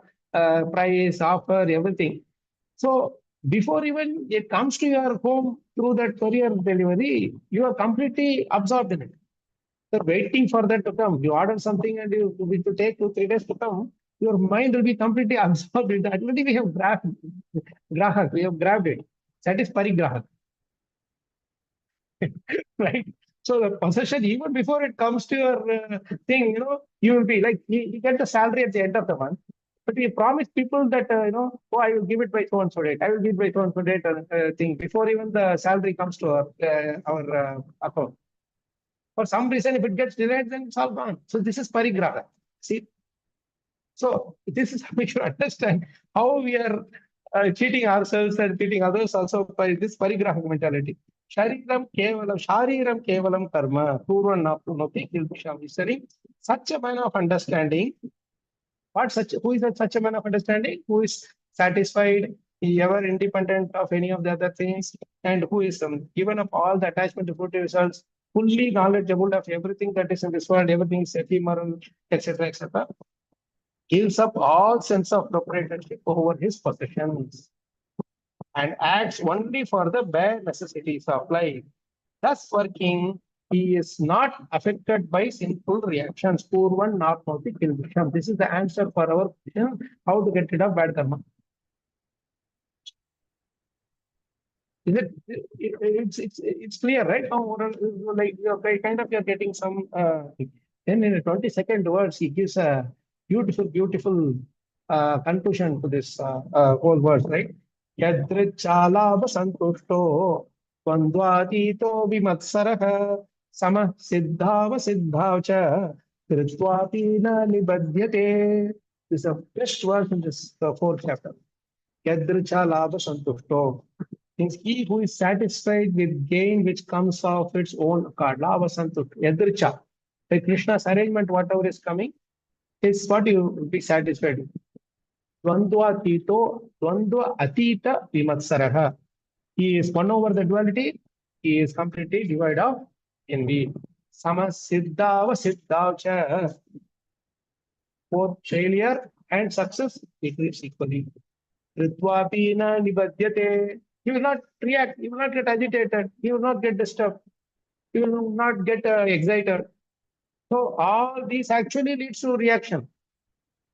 price, offer, everything. So before even it comes to your home through that courier delivery, you are completely absorbed in it. So waiting for that to come. You order something and it will take 2-3 days to come. Your mind will be completely absorbed in that. Already we have grahak, we have grabbed it. That is parigrahak. Right? So the possession, even before it comes to your thing, you will be like, you get the salary at the end of the month. But we promise people that, oh, I will give it by so-and-so date. I will give it by so-and-so date thing before even the salary comes to our account. For some reason, if it gets delayed, then it's all gone. So this is parigraha. See? So this is how we should understand how we are cheating ourselves and cheating others also by this parigraha mentality. Shariram kevalam karma. Such a man of understanding. Who is such a man of understanding? Who is satisfied, ever independent of any of the other things, and who is given up all the attachment to fruitive results, fully knowledgeable of everything that is in this world, everything is ephemeral, etc., etc. Gives up all sense of proprietorship over his possessions and acts only for the bare necessities of life. Thus working, he is not affected by sinful reactions. Purvan narmoti kilvisham. This is the answer for our question, how to get rid of bad karma. Is it? It's clear, right? Now, like you're getting some. Then in the 22nd verse, he gives a beautiful conclusion to this whole verse, right? Yadrichalabha santushto Twandvatito vimatsaraha sama siddhava siddhavcha kritvatina nibadhyate. This is the best verse in this 4th chapter. Yadrichalabha santushto means he who is satisfied with gain which comes of its own accord. Lava santushto. Yadricha. By Krishna's arrangement, whatever is coming is what you will be satisfied with. Dvandva atita vimatsaraha. He is one over the duality. He is completely devoid of envy. Sama siddhava siddhavcha. Both failure and success, it is equally. Ritvapina nibadhyate. He will not react. He will not get agitated. He will not get disturbed. He will not get excited. So all these actually leads to reaction.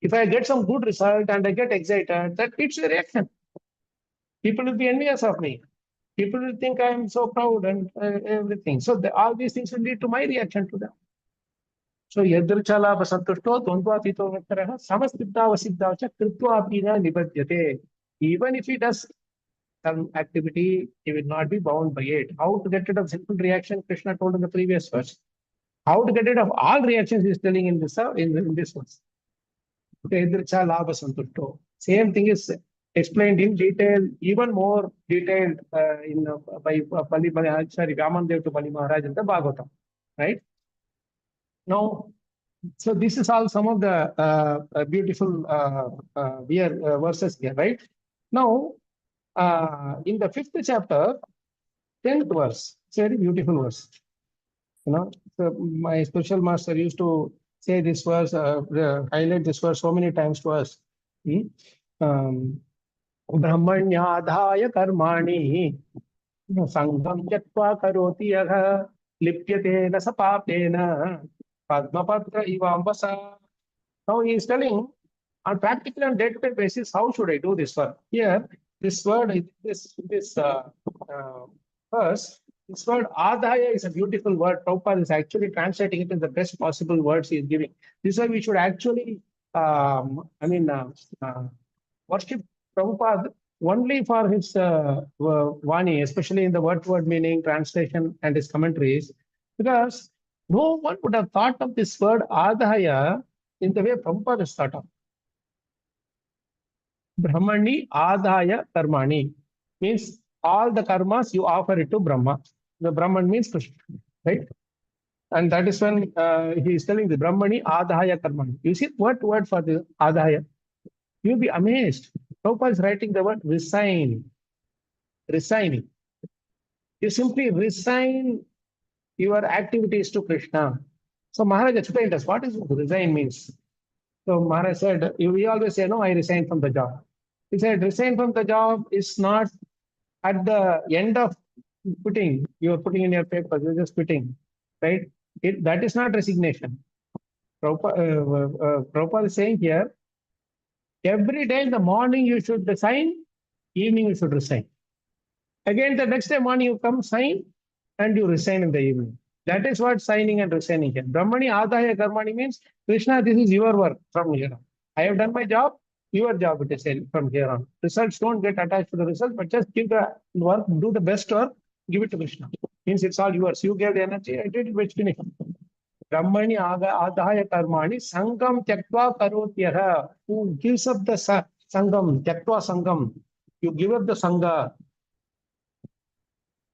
If I get some good result and I get excited, that leads to a reaction. People will be envious of me. People will think I am so proud and everything. So all these things will lead to my reaction to them. So yadrichalabha santushto dvandvatito vimatsaraha samasiddhava siddhavcha kritva apina nibadhyate. Even if he does some activity, he will not be bound by it. How to get rid of sinful reaction, Krishna told in the previous verse. How to get rid of all reactions, he is telling in this verse. Same thing is explained in detail, even more detailed by Vyamandev to Bali Maharaj in the Bhagavatam, right? Now, so this is all some of the beautiful verses here, right? Now, in the 5th chapter, 10th verse, it's a very beautiful verse. So my spiritual master used to say this verse, highlight this verse so many times to us. Brahmanyadhaya karmani sangam tyakva karoti yagha lipyate na sapapena padmapatra ivambasa. Now he is telling on practical and day-to-day basis, how should I do this work? Here, this word, this verse, this word adhaya is a beautiful word. Prabhupada is actually translating it in the best possible words he is giving. This is why we should actually, worship Prabhupada only for his Vani, especially in the word-to-word meaning, translation, and his commentaries, because no one would have thought of this word adhaya in the way Prabhupada has thought of. Brahmani adhaya karmani means all the karmas you offer it to Brahma. The Brahman means Krishna, right? And that is when he is telling the Brahmani adhaya karmani. You see what word for the adhaya? You'll be amazed. Prabhupada is writing the word resign. Resigning. You simply resign your activities to Krishna. So Maharaj explained us what is resign means. So Maharaj said, we always say, no, I resign from the job. He said, resign from the job is not at the end of quitting. You are putting in your papers, you're just quitting, right? That is not resignation. Prabhupada is saying here, every day in the morning you should resign, evening you should resign. Again, the next day morning you come sign and you resign in the evening. That is what signing and resigning is. Brahmani adhaya karmani means, Krishna, this is your work from here on. I have done my job, your job it is from here on. Results don't get attached to the result, but just give the work, do the best work, give it to Krishna. Means it's all yours. You gave the energy, I did it, it's finished. Brahmani adhaya karmani sangam tyaktva karotyaha. Who gives up the sangam, tyaktva sangam. You give up the sangha.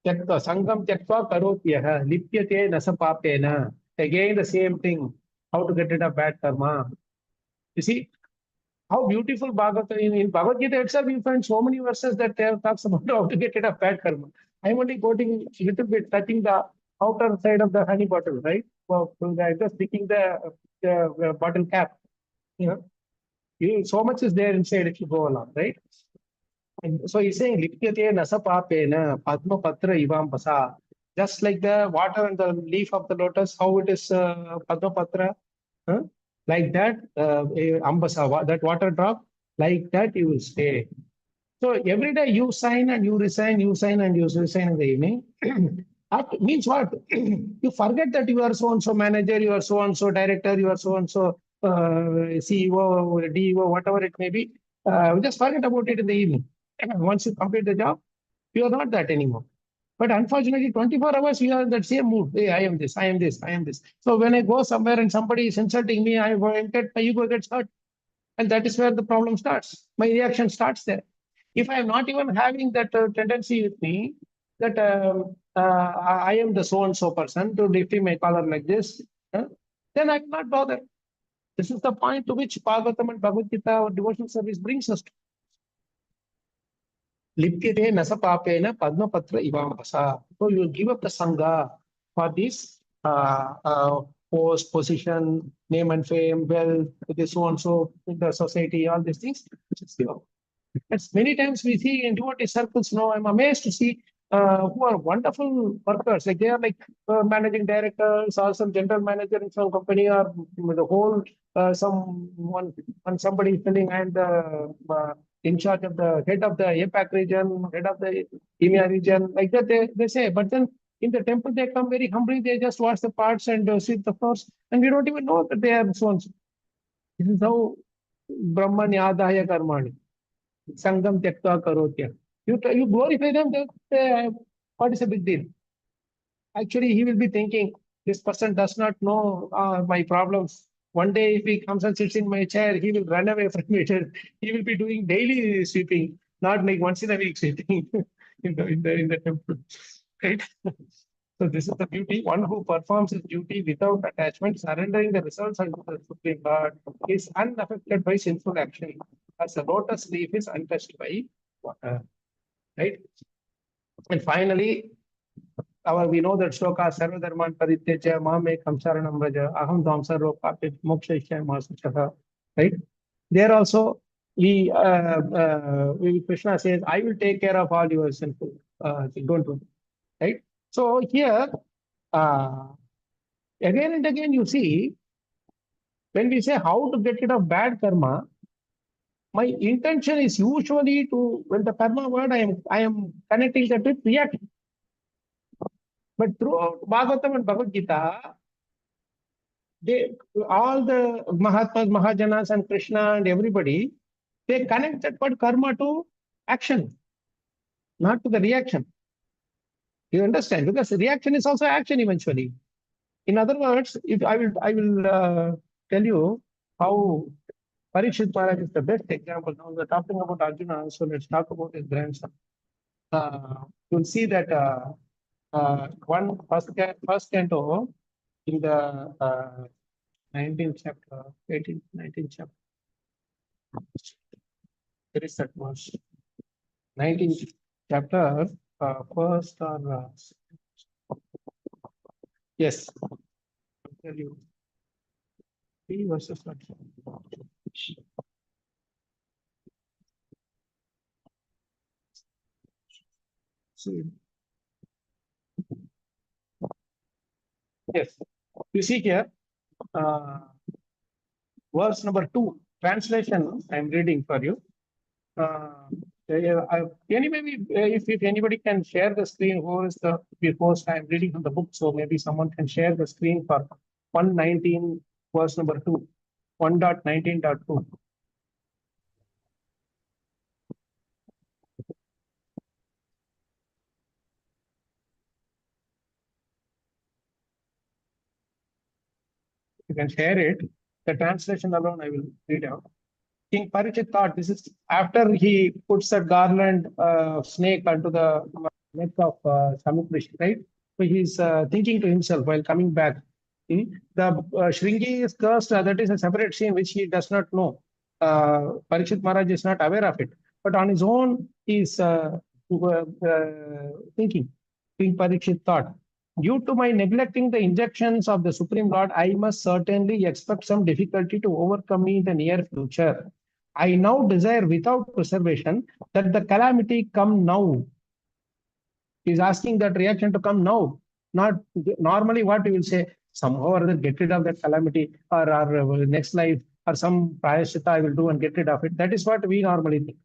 Sangam tyaktva karotyaha. Lipyate nasapapena. Again the same thing. How to get rid of bad karma. You see how beautiful Bhagavatam, in Bhagavad Gita itself you find so many verses that talks about how to get rid of bad karma. I'm only quoting a little bit, touching the outer side of the honey bottle, right? Well, I'm just picking the bottle cap. So much is there inside if you go along, right? And so he's saying, Lipyate nasapapena padma patra ivam pasa. Just like the water and the leaf of the lotus, how it is padma patra, like that, ambasa, that water drop, like that you will stay. So every day you sign and you resign, you sign and you resign in the evening. That means what? You forget that you are so-and-so manager, you are so-and-so director, you are so-and-so CEO, DEO, whatever it may be. Just forget about it in the evening. Once you complete the job, you are not that anymore. But unfortunately, 24 hours, we are in that same mood. Hey, I am this, I am this, I am this. So when I go somewhere and somebody is insulting me, my ego gets hurt. And that is where the problem starts. My reaction starts there. If I am not even having that tendency with me, that I am the so-and-so person to lifting my collar like this, then I will not bother. This is the point to which Bhagavatam and Bhagavad Gita or devotional service brings us to. Lipyate nasapapena padma patra ivam pasa. So you will give up the sangha for this post, position, name and fame, wealth, this so-and-so in the society, all these things. Just give up. As many times we see in devotee circles now, I'm amazed to see who are wonderful workers. Like they are like managing directors or some general manager in some company, or the whole somebody is telling I am the in charge of the head of the APAC region, head of the EMEA region, like that they say. But then in the temple they come very humbly, they just wash the parts and sweep the floors, and we don't even know that they are so and so. This is how Brahmani adhaya karmani. Sangam tyaktva karotya. You glorify them, they say, what is a big deal? Actually, he will be thinking, this person does not know my problems. One day, if he comes and sits in my chair, he will run away from it. He will be doing daily sweeping, not like once in a week sweeping in the temple. Right? So this is the beauty. One who performs his duty without attachment, surrendering the results unto the Supreme Lord, is unaffected by sinful action, as a lotus leaf is untouched by water. Right? And finally, we know that shloka sarva dharman parityaja mame kamsaranam raja aham dhamsa ropa moksha masachaha. Right? There also, Krishna says, I will take care of all your sinful things. Don't worry. Right? So here, again and again, you see, when we say how to get rid of bad karma, my intention is usually to, when the karma word, I am connecting that with reaction. But throughout Bhagavatam and Bhagavad Gita, all the Mahatmas, Mahajanas and Krishna and everybody, they connect that word karma to action, not to the reaction. You understand? Because reaction is also action eventually. In other words, if I will tell you how Parikshit Maharaj is the best example. Now we're talking about Arjuna, so let's talk about his grandson. You'll see that first canto in the 19th chapter, 18th, 19th chapter. There is that verse. 19th chapter, first or yes. I'll tell you. 3 verses. Yes, you see here, verse number 2, translation I am reading for you. If anybody can share the screen, who is the host? I am reading from the book, so maybe someone can share the screen for 119, verse number 2, 1.19.2. You can share it. The translation alone I will read out. King Parikshit thought, this is after he puts a garland snake onto the neck of Samukrishna, right? So he's thinking to himself while coming back. The Shringi is cursed, that is a separate scene which he does not know. Parikshit Maharaj is not aware of it. But on his own, he is thinking. King Parikshit thought, due to my neglecting the injunctions of the Supreme Lord, I must certainly expect some difficulty to overcome me in the near future. I now desire without reservation that the calamity come now. He is asking that reaction to come now. Not normally what we will say, somehow or other get rid of that calamity, or next life, or some prayashita I will do and get rid of it. That is what we normally think.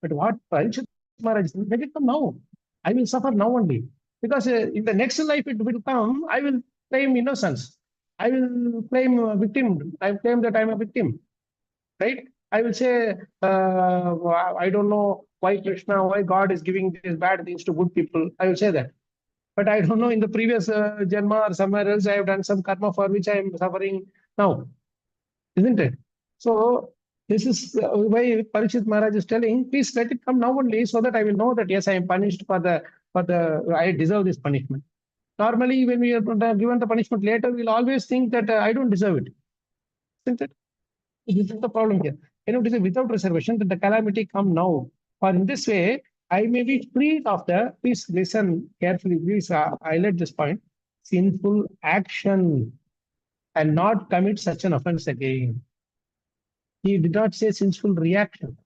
But what Parikshit Maharaj is, let it come now. I will suffer now only. Because in the next life it will come, I will claim innocence. I will claim victim. I claim that I am a victim. Right? I will say, I don't know why Krishna, why God is giving these bad things to good people. I will say that. But I don't know, in the previous Janma or somewhere else, I have done some karma for which I am suffering now. Isn't it? So, this is why Parikshit Maharaj is telling, please let it come now only, so that I will know that yes, I am punished I deserve this punishment. Normally, when we are given the punishment later, we will always think that I don't deserve it. Isn't it? This is the problem here. It is without reservation that the calamity come now. For in this way, I may be freed of the, please listen carefully, please highlight this point, sinful action, and not commit such an offense again. He did not say sinful reaction.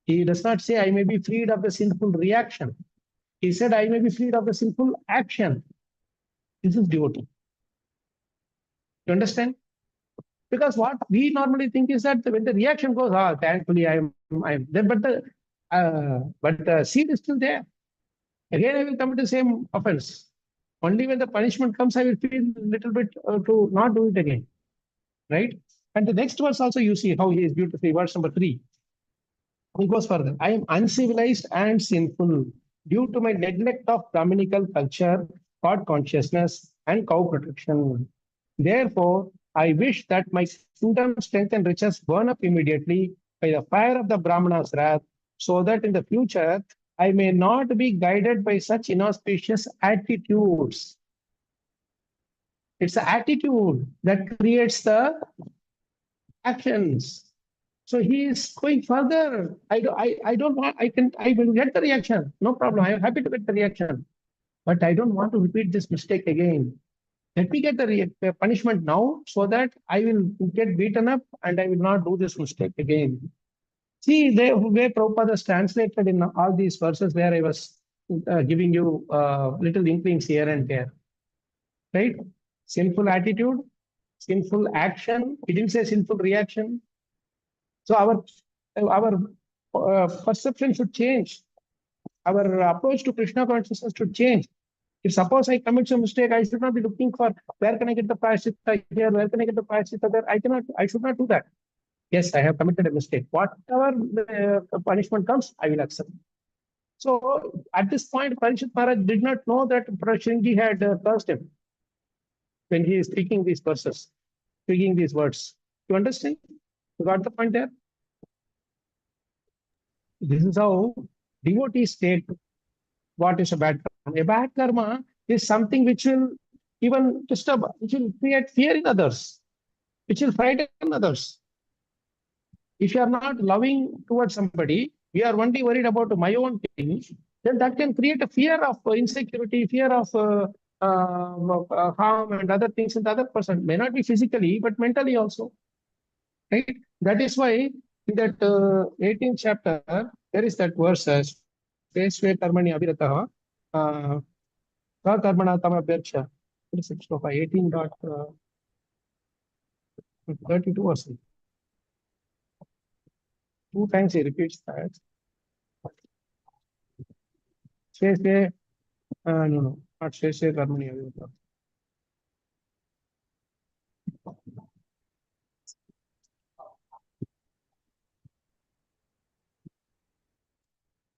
He does not say I may be freed of the sinful reaction. He said I may be freed of the sinful action. This is devotee. You understand? Because what we normally think is that when the reaction goes, thankfully I am there, but the seed is still there. Again, I will commit the same offense. Only when the punishment comes, I will feel a little bit to not do it again. Right? And the next verse also you see how he is beautifully, verse number 3. He goes further. I am uncivilized and sinful due to my neglect of Brahminical culture, God consciousness, and cow protection. Therefore, I wish that my kingdom, strength, and riches burn up immediately by the fire of the Brahmana's wrath, so that in the future I may not be guided by such inauspicious attitudes. It's the attitude that creates the actions. So he is going further. I don't want, I will get the reaction. No problem. I am happy to get the reaction. But I don't want to repeat this mistake again. Let me get the punishment now so that I will get beaten up and I will not do this mistake again. See, the way Prabhupada has translated in all these verses where I was giving you little inklings here and there. Right? Sinful attitude, sinful action. He didn't say sinful reaction. So our perception should change. Our approach to Krishna consciousness should change. If suppose I commit some mistake, I should not be looking for where can I get the prayaschitta here, where can I get the prayaschitta there. I should not do that. Yes, I have committed a mistake. Whatever the punishment comes, I will accept. So at this point, Parikshit Maharaj did not know that Prashrinji had cursed him when he is speaking these verses, speaking these words. You understand? You got the point there? This is how devotees state what is a bad karma. A bad karma is something which will even disturb, which will create fear in others, which will frighten others. If you are not loving towards somebody, we are only worried about my own things, then that can create a fear of insecurity, fear of harm and other things in the other person. May not be physically, but mentally also. Right? That is why in that 18th chapter, there is that verse, Svesve karmani abhirataha, karmana tamabhyaksha. What is it? So 18.32 or something. Two times he repeats that. Svesve, no, not Svesve karmani abhirataha.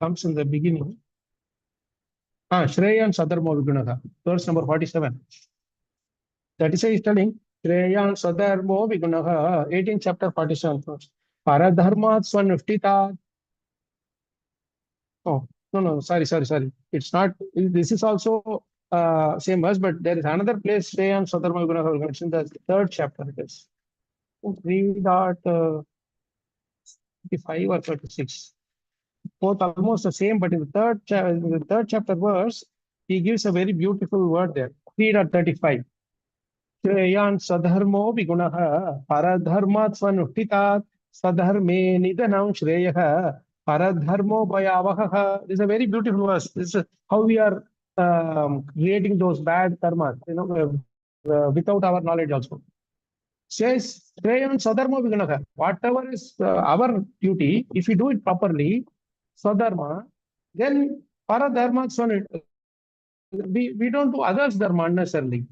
Comes in the beginning. Shreyan Sadharma Vigunaha, verse number 47. That is why he's telling Shreyan Sadharma Vigunaha, 18 chapter 47 verse. Paradharmat Swanuftita. Oh, no, sorry. It's not, this is also same verse, but there is another place, Shreyan Sadharma Vigunaha, it's in the 3rd chapter. It is 3.35 or 36. Both almost the same, but in the third chapter verse, he gives a very beautiful word there. 3.35. Shreyan sadharmo vigunaha paradharmat swanushtitat sadharme nidanam shreyaha paradharmo bhayavaha. This is a very beautiful verse. This is how we are creating those bad karmas, without our knowledge also. Says Shreyan sadharmo vigunaha. Whatever is our duty, if we do it properly, Swadharma, then Paradharma, we don't do others' dharma unnecessarily.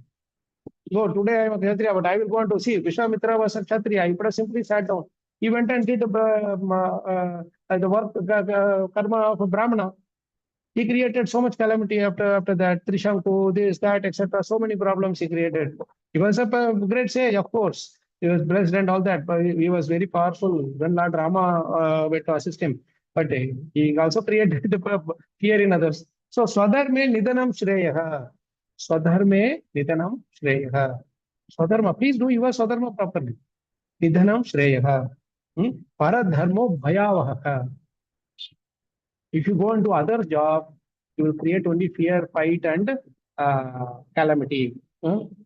So today I am a Kshatriya, but I will go on to see Vishwamitra was a Kshatriya. He could have simply sat down. He went and did the work, karma of a Brahmana. He created so much calamity after that. Trishanku, this, that, etc. So many problems he created. He was a great sage, of course. He was blessed and all that, but he was very powerful when Lord Rama went to assist him. But he also created fear in others. So, Swadharme Nidanam Shreyaha. Swadharme Nidanam Shreyaha. Swadharma, please do your Swadharma properly. Nidanam Shreyaha. Paradharmo Bhayavaha. If you go into other job, you will create only fear, fight, and calamity,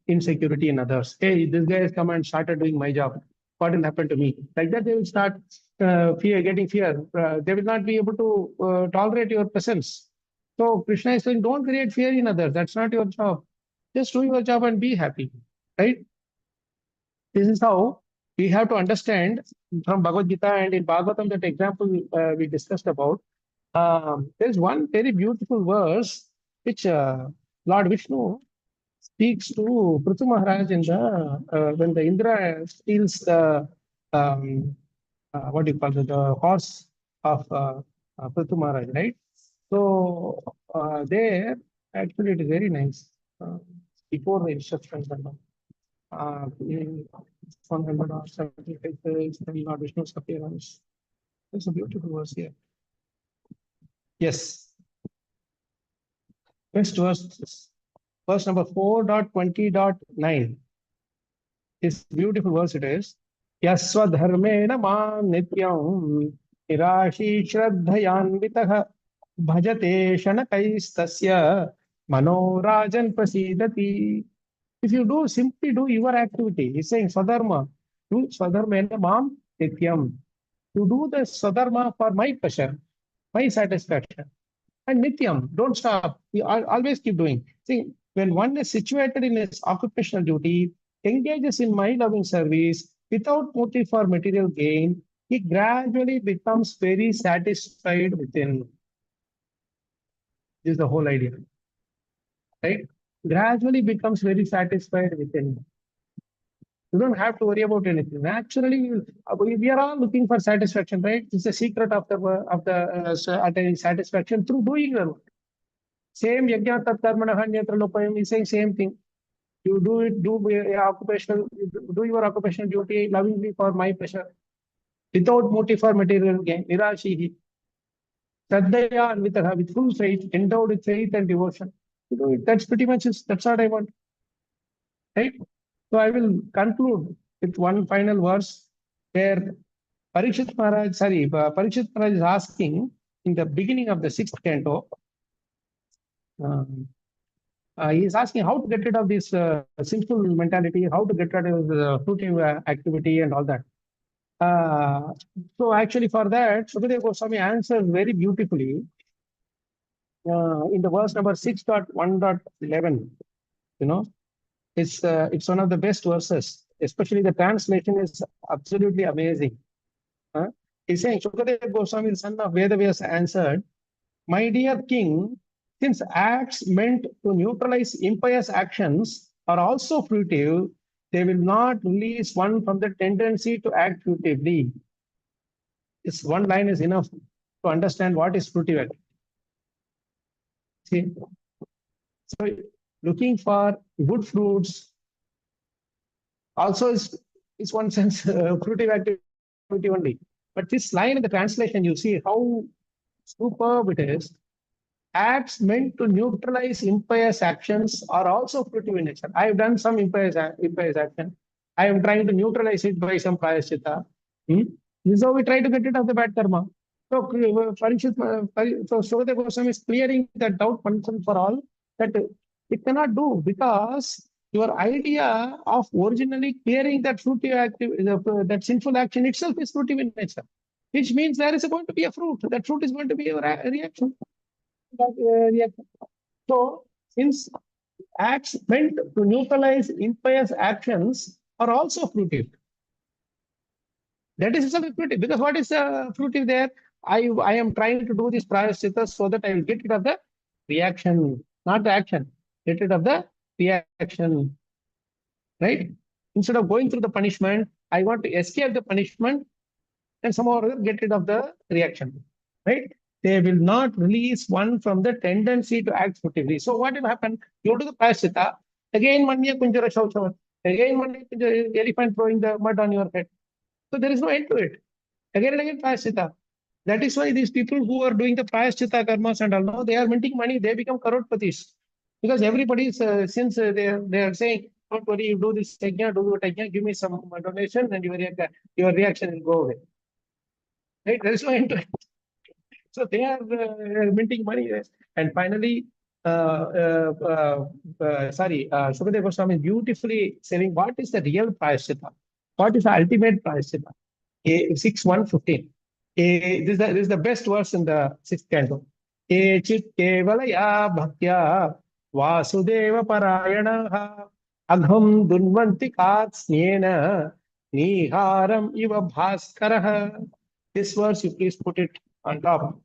insecurity in others. Hey, this guy has come and started doing my job. What will happen to me? Like that, they will start getting fear. They will not be able to tolerate your presence. So Krishna is saying, don't create fear in others. That's not your job. Just do your job and be happy. Right? This is how we have to understand from Bhagavad Gita and in Bhagavatam, that example we discussed about. There is one very beautiful verse which Lord Vishnu speaks to Prithu Maharaj in the when the Indra steals the what do you call it, the horse of Prithu Maharaj, right? So there, actually, it is very nice. Before the instructions and all. 100 or 75 pages, and Lord Vishnu's appearance. It's a beautiful verse here. Yes. Next verse, verse number 4.20.9. This beautiful verse it is. Yasva dharmena mam nityam irashi shraddhayanvitah bhajate shanakaistasya manorajan prasidati. If you do simply do your activity, he's saying Swadharma, do Swadharmena mam nityam. You do the Swadharma for my pleasure, my satisfaction. And nityam, don't stop. You always keep doing. See, when one is situated in his occupational duty, engages in my loving service without motive for material gain, he gradually becomes very satisfied within. This is the whole idea. Right? Gradually becomes very satisfied within. You don't have to worry about anything. Naturally, we are all looking for satisfaction, right? It's the secret of the attaining satisfaction through doing the work. Same yajna tat karmana nyatra lopayam is saying same thing. You do it, do your occupational duty lovingly for my pleasure, without motive for material gain. Nirashihi. Shraddhaya anvitaha, with full faith, endowed with faith and devotion. You do it. That's pretty much that's what I want. Right? So I will conclude with one final verse where Parikshit Maharaj is asking in the beginning of the 6th canto. He is asking how to get rid of this sinful mentality, how to get rid of the fruitive activity and all that. So actually for that, Sukadeva Goswami answers very beautifully in the verse number 6.1.11. You know, it's one of the best verses, especially the translation is absolutely amazing. He's saying, Sukadeva Goswami, the son of Vedavyas, answered, my dear king, since acts meant to neutralize impious actions are also fruitive, they will not release one from the tendency to act fruitively. This one line is enough to understand what is fruitive act. See? So looking for good fruits also is one sense fruitive activity only. But this line in the translation, you see how superb it is. Acts meant to neutralize impious actions are also fruitive in nature. I have done some impious action. I am trying to neutralize it by some prayaschitta. This is how we try to get rid of the bad karma. So, Sukadeva Goswami is clearing that doubt once and for all that it cannot do, because your idea of originally clearing that fruitive that sinful action itself is fruitive in nature, which means there is going to be a fruit. That fruit is going to be a reaction. So, since acts meant to neutralize impious actions are also fruitive, that is itself fruitive. Because what is fruitive there? I am trying to do this prayaschitta so that I will get rid of the reaction, not the action. Get rid of the reaction, right? Instead of going through the punishment, I want to escape the punishment and somehow or other get rid of the reaction, right? They will not release one from the tendency to act fruitively. So what will happen? You do the prayaschitta, again Manya Kunjara Shauchavat, again Manya Kunjara elephant throwing the mud on your head. So there is no end to it. Again and again prayaschitta. That is why these people who are doing the prayaschitta karmas and all, now they are minting money, they become crorepati's. Because everybody is, since they are saying, don't worry, you do this yajna, do that yajna, give me some donation and your reaction will go away. Right? There is no end to it. So they are minting money. And finally, Sukadeva Goswami is beautifully saying what is the real prayaschitta? What is the ultimate prayaschitta? 6.1.15. This is the best verse in the 6th canto. Chit kevalaya bhaktya vasudeva parayanaha agham dunvanti katsnyena niharam iva bhaskaraha. This verse, you please put it on top.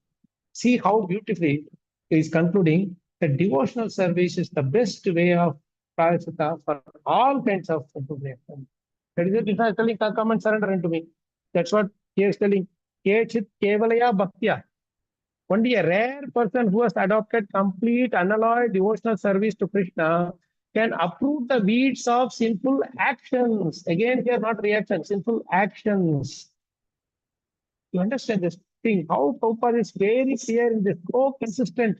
See how beautifully he is concluding that devotional service is the best way of prayaschitta for all kinds of enthusiasm. That is it. He is telling, come and surrender unto me. That's what he is telling. kechit kevalaya bhaktya. Only a rare person who has adopted complete unalloyed devotional service to Krishna can uproot the weeds of sinful actions. Again, here not reactions, sinful actions. You understand this thing? How Prabhupada is very clear in this, so consistent.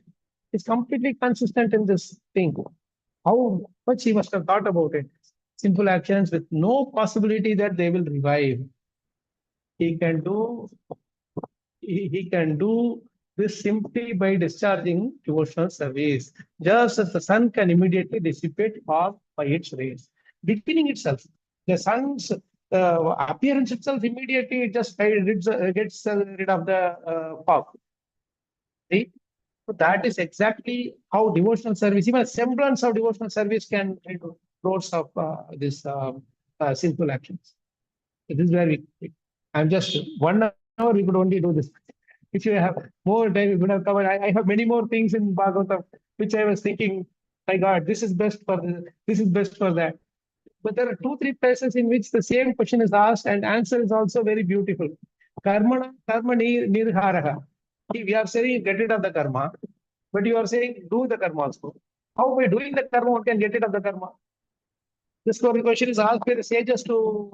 It's completely consistent in this thing. How much he must have thought about it. Simple actions with no possibility that they will revive. He can do this simply by discharging devotional service. Just as the sun can immediately dissipate fog by its rays. Beginning itself, the sun's appearance itself immediately just gets rid of the fog. See? So that is exactly how devotional service, even a semblance of devotional service can rid roads of this sinful actions. So this is where I'm just 1 hour, we could only do this. If you have more time, we would have covered. I have many more things in Bhagavatam, which I was thinking, my God, this is best for this, this is best for that. But there are 2-3 places in which the same question is asked and answer is also very beautiful. Karma nirharaha. We are saying get rid of the karma, but you are saying do the karma also. How by doing the karma one can get rid of the karma? This question is asked by the sages to,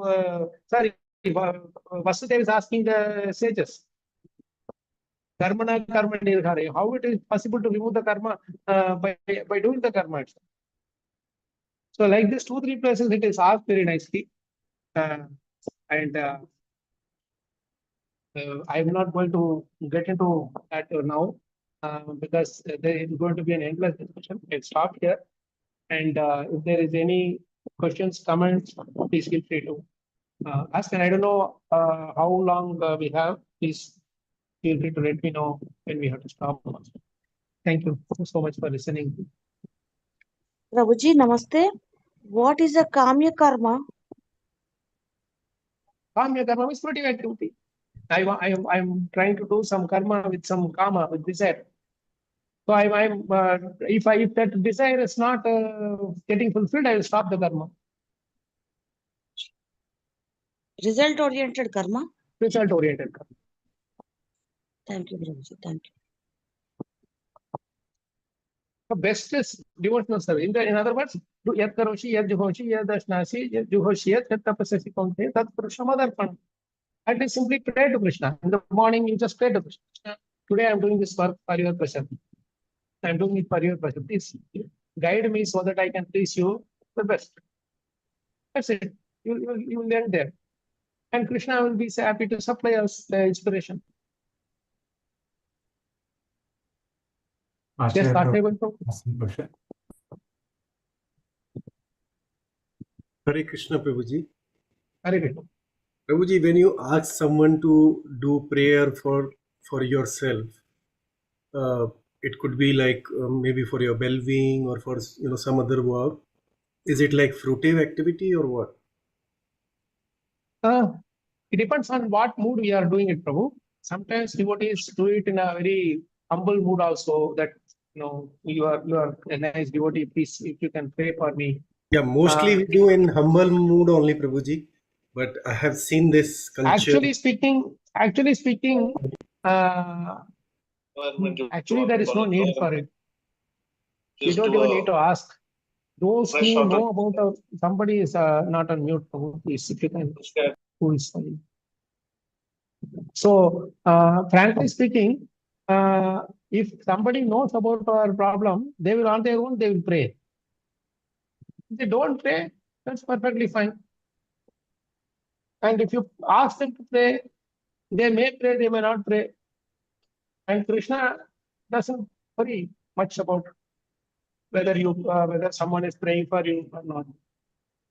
Vasudev is asking the sages. Karmana karma nirhare. How it is possible to remove the karma by doing the karma itself? So like this 2-3 places it is asked very nicely. I'm not going to get into that now because there is going to be an endless discussion. I'll stop here. And if there is any questions, comments, please feel free to ask. And I don't know how long we have. Please feel free to let me know when we have to stop. Thank you so much for listening. Prabhuji, namaste. What is a kamya karma? Kamya karma is spiritual activity. I'm trying to do some karma with some kama, with desire. So if that desire is not getting fulfilled, I will stop the karma. Result oriented karma? Result oriented karma. Thank you, Prabhuji. Thank you. The best is devotional service. In other words, do yad karoshi, yad juhoshi, yad dashnasi, yad juhoshi, yad tapasasi konte, tat purushamadarpanam. At least simply pray to Krishna. In the morning, you just pray to Krishna. Today, I'm doing this work for your pleasure. I'm doing it for your pleasure. Please guide me so that I can please you the best. That's it. You will end there. And Krishna will be so happy to supply us the inspiration. Yes, Question. Hare Krishna, Prabhuji. Hare Krishna. Prabhuji, when you ask someone to do prayer for yourself, it could be like maybe for your well-being or for some other work. Is it like fruitive activity or what? It depends on what mood we are doing it, Prabhu. Sometimes devotees do it in a very humble mood also, that you are a nice devotee, please if you can pray for me. Yeah, mostly we do in humble mood only, Prabhuji. But I have seen this culture. Actually speaking, actually there is no need for it. You don't even need to ask. Those who know about somebody is not on mute, Prabhu, please if you can. Who is sorry. So, frankly speaking, if somebody knows about our problem, they will on their own, they will pray. If they don't pray, that's perfectly fine. And if you ask them to pray, they may pray, they may not pray. And Krishna doesn't worry much about whether someone is praying for you or not.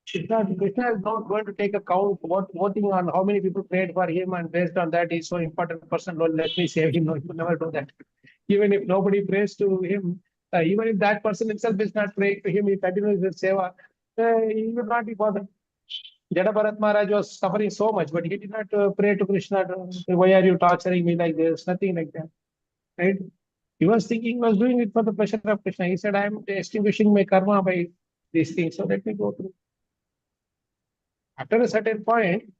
Krishna is not going to take account voting on how many people prayed for him, and based on that, he's so important person. Lord, let me save him. No, he will never do that. Even if nobody prays to him, even if that person himself is not praying to him, he continues with seva, he will not be bothered. Jada Bharat Maharaj was suffering so much, but he did not pray to Krishna. Why are you torturing me like this? Nothing like that. Right? He was thinking, he was doing it for the pleasure of Krishna. He said, I am extinguishing my karma by these things, so let me go through. After a certain point,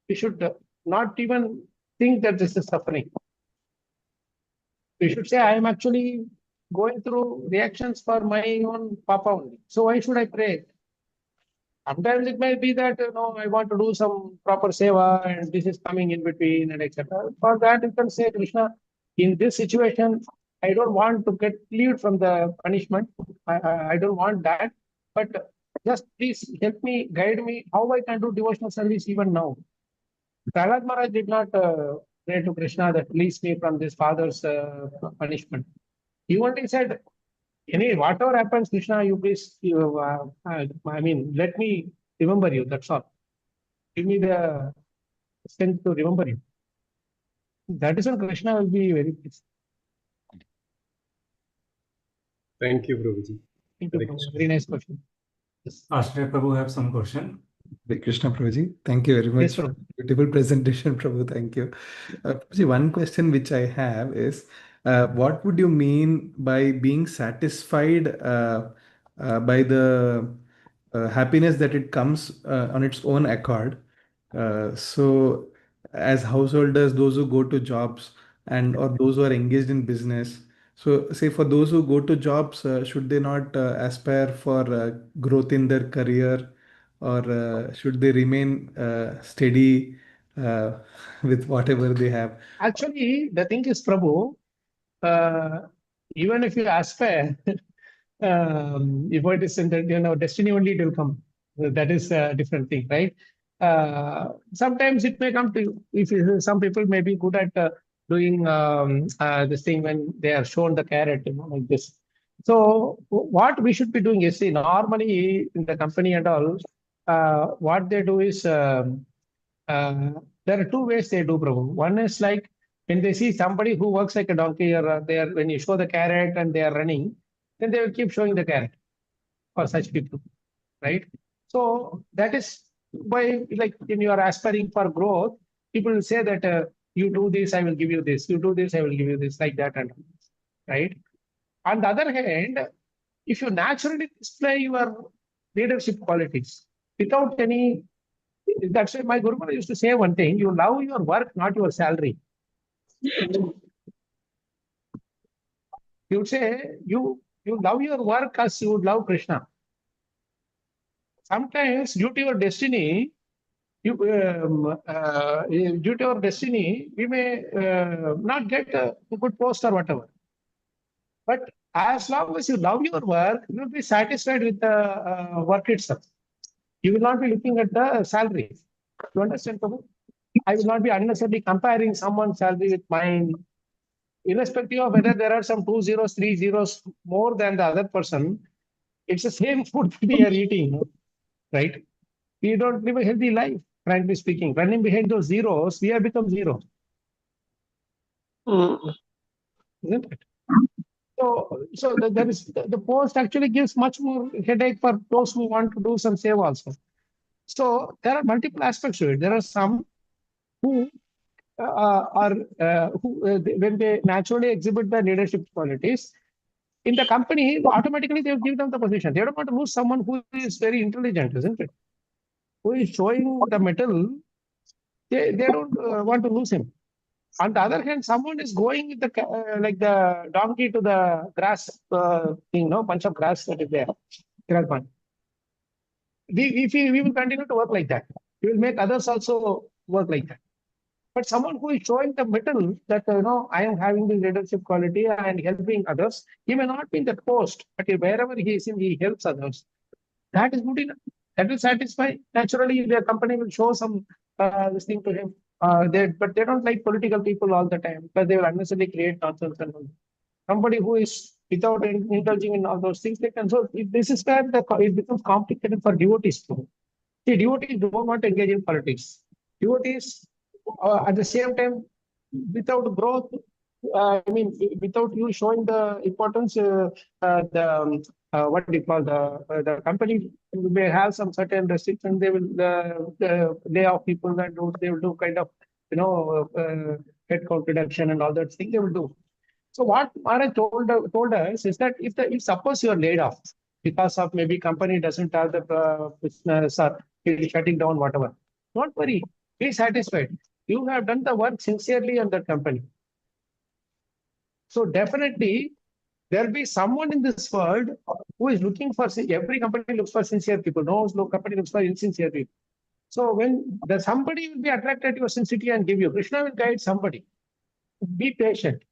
we should not even think that this is suffering. We should say, I am actually going through reactions for my own papa only. So why should I pray? Sometimes it may be that, I want to do some proper seva and this is coming in between and etc. For that, you can say, Krishna, in this situation, I don't want to get relieved from the punishment. I don't want that. But just please help me, guide me, how I can do devotional service even now. Prahlad Maharaj did not pray to Krishna that release me from this father's punishment. He only said, whatever happens, Krishna, you please, let me remember you. That's all. Give me the strength to remember you. That is when Krishna will be very pleased. Thank you, Prabhuji. Thank you, Prabhu. Very nice question. Yes. Ashtray Prabhu have some question. Hare Krishna Prabhuji. Thank you very much. Yes, Prabhu. Beautiful presentation, Prabhu. Thank you. Prabhuji, one question which I have is, what would you mean by being satisfied by the happiness that it comes on its own accord? So, as householders, those who go to jobs or those who are engaged in business. So, say for those who go to jobs, should they not aspire for growth in their career, or should they remain steady with whatever they have? Actually, the thing is, Prabhu, even if you aspire, if it is in the, destiny only, it will come. That is a different thing, right? Sometimes it may come to you. If some people may be good at doing this thing when they are shown the carrot, like this. So what we should be doing is, see, normally in the company and all, what they do is, there are two ways they do, Prabhu. One is like when they see somebody who works like a donkey, or when you show the carrot and they are running, then they will keep showing the carrot for such people, right? So that is why, like, when you are aspiring for growth, people will say that you do this, I will give you this. You do this, I will give you this, like that, and right. On the other hand, if you naturally display your leadership qualities without any, that's why my Guru Maharaj used to say one thing: you love your work, not your salary. He would say, you love your work as you would love Krishna. Sometimes, due to your destiny, we may not get a good post or whatever. But as long as you love your work, you will be satisfied with the work itself. You will not be looking at the salary. You understand, Prabhu? I will not be unnecessarily comparing someone's salary with mine. Irrespective of whether there are some 2 zeros, 3 zeros more than the other person, it's the same food that we are eating, right? We don't live a healthy life, frankly speaking. Running behind those zeros, we have become zero. Isn't it? So there is the post actually gives much more headache for those who want to do some save also. So there are multiple aspects to it. There are some who when they naturally exhibit the leadership qualities in the company, automatically they will give them the position. They don't want to lose someone who is very intelligent, isn't it? Who is showing the mettle. They don't want to lose him. On the other hand, someone is going with the like the donkey to the grass thing, bunch of grass that is there. We will continue to work like that. We will make others also work like that. But someone who is showing the middle that, I am having the leadership quality and helping others, he may not be in that post, but wherever he is in, he helps others. That is good enough. That will satisfy. Naturally, their company will show some this thing to him. But they don't like political people all the time because they will unnecessarily create nonsense. Somebody who is without indulging in all those things, they can. So this is where it becomes complicated for devotees too. See, devotees don't want to engage in politics. Devotees, at the same time, without growth, without you showing the importance, what do you call the company may have some certain restrictions. They will lay off people and they will do kind of headcount reduction and all that thing they will do. So what Maharaj told us is that if suppose you are laid off because of maybe company doesn't have the business or is shutting down, whatever, don't worry, be satisfied. you have done the work sincerely on that company. So definitely there will be someone in this world who is looking for, every company looks for sincere people. No company looks for insincere people. So when the somebody will be attracted to your sincerity and give you, Krishna will guide somebody. Be patient.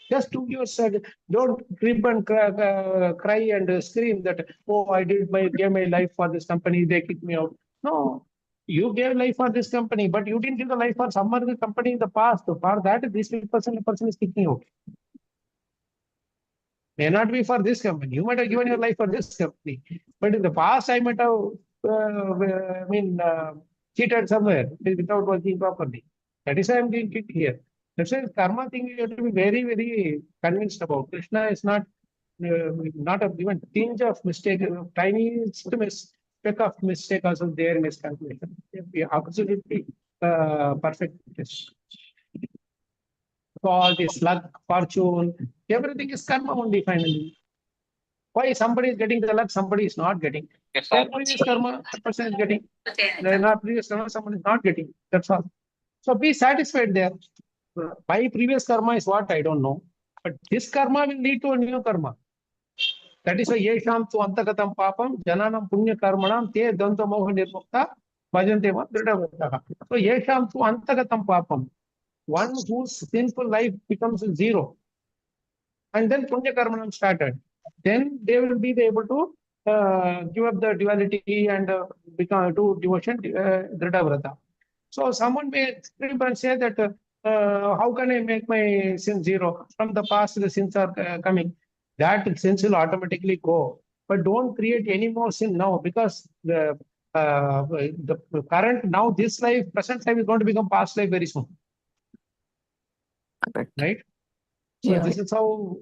Just do yourself. Don't creep and cry and scream that, oh, I gave my life for this company, they kicked me out. No, you gave life for this company, but you didn't give the life for some other company in the past. So for that, this person is kicking out. May not be for this company. You might have given your life for this company, but in the past, I might have, cheated somewhere without working properly. That is why I'm being kicked here. That's why karma thing you have to be very, very convinced about. Krishna is not a even tinge of mistake, tiniest speck of mistake also there in his calculation. Absolutely perfect. So all this luck, fortune, everything is karma only finally. Why somebody is getting the luck, somebody is not getting. Their previous karma, the person is getting. Not previous karma, someone is not getting. That's all. So be satisfied there. My previous karma is what I don't know, but this karma will lead to a new karma. That is why yesham tu antagatam papam jananam punya karmanam te danta moha nirmukta bhajante ma dridavataha. So yesham tu antagatam papam. One whose sinful life becomes zero, and then punya karmanam started. Then they will be able to give up the duality and become to devotion, dridhavrata. So someone may say that how can I make my sin zero? From the past, the sins are coming. That sins will automatically go. But don't create any more sin now, because the current now this life, present life is going to become past life very soon. Correct. Right? So this is how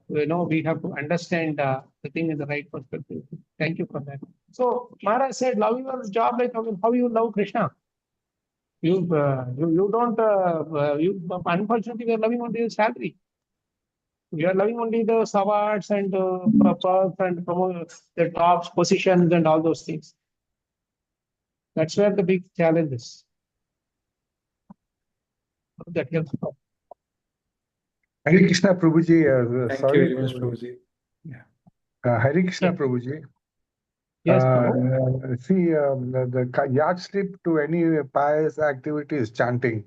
we have to understand the thing in the right perspective. Thank you for that. So Maharaj said, love your job like how you love Krishna. You don't. Unfortunately, we are loving only the salary. We are loving only the awards and perks and the tops, positions, and all those things. That's where the big challenge is. That helps. Hare Krishna Prabhuji. Thank Sorry. you very much, Prabhuji. Yeah. Hare Krishna Prabhuji. Yes, see, the yardstick to any pious activity is chanting.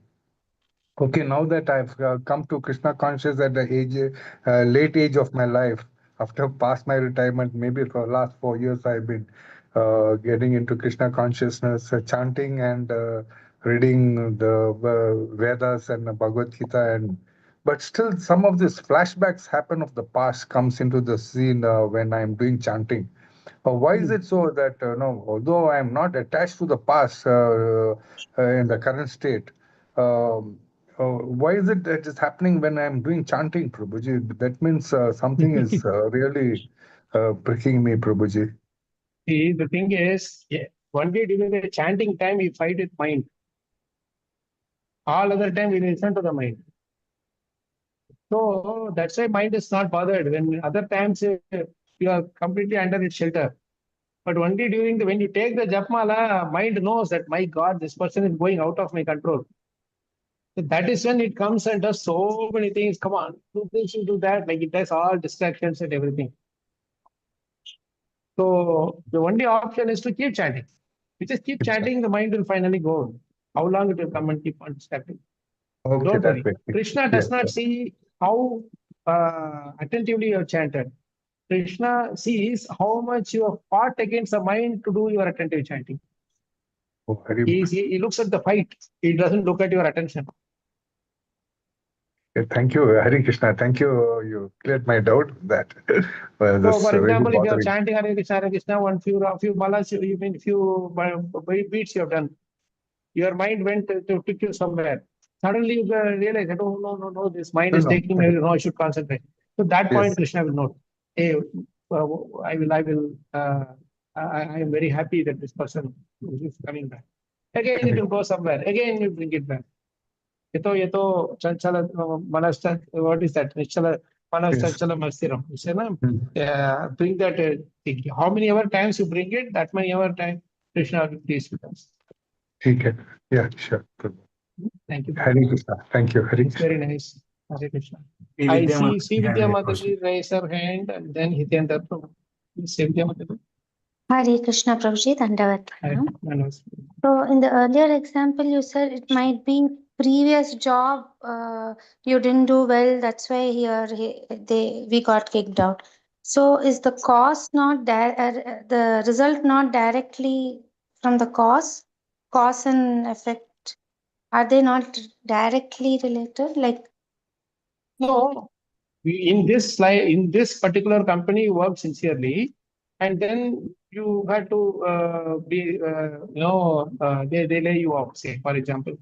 Okay, now that I've come to Krishna conscious at the late age of my life, after past my retirement, maybe for the last 4 years, I've been getting into Krishna consciousness, chanting and reading the Vedas and the Bhagavad Gita, but still some of these flashbacks happen of the past comes into the scene when I'm doing chanting. Why is it so that, although I am not attached to the past in the current state, why is it that it's happening when I'm doing chanting, Prabhuji? That means something is really pricking me, Prabhuji. See, the thing is, one day during the chanting time, we fight with mind. All other time, we listen to the mind. So that's why mind is not bothered. When other times you are completely under its shelter. But only when you take the japmala, mind knows that, my God, this person is going out of my control. So that is when it comes and does so many things. Come on, do this, do that. Like it does all distractions and everything. So the only option is to keep chanting. You just keep chanting, the mind will finally go. How long it will come and keep on distracting. Okay, Don't worry. that's it. Krishna does not see how attentively you have chanted. Krishna sees how much you have fought against the mind to do your attentive chanting. Oh, he looks at the fight. He doesn't look at your attention. Thank you, Hare Krishna. Thank you. You cleared my doubt that. So, for example, if you are chanting Hare Krishna, one few malas, few beats you have done, your mind went to take you somewhere. Suddenly you realize that, oh, no, this mind is taking me, I should concentrate. So that point, Krishna will note. Hey, I am very happy that this person is coming back. Again, it will go somewhere. Again, you bring it back. Yeto chanchala manasta, what is that? Nichala manastanchala mastiram. You say, bring that thing. How many ever times you bring it, that many ever time Krishna will please with us. ठीक है. Yeah, sure. Thank you. Hare Krishna. Thank you. Hare It's Krishna. very nice. Hare Krishna. Sri I Vidya see Mataji Sri has Vidya a Mataji question. raise her hand and then Hitendra Prabhu. Sri Vidya Mataji. Hare Krishna Prabhuji, Dandavat Pranam. Manos. So in the earlier example, you said it might be previous job you didn't do well. That's why we got kicked out. So is the cause not the result not directly from the cause and effect? Are they not directly related? Like No, in this slide, in this particular company, you work sincerely, and then you had to they lay you off. Say, for example,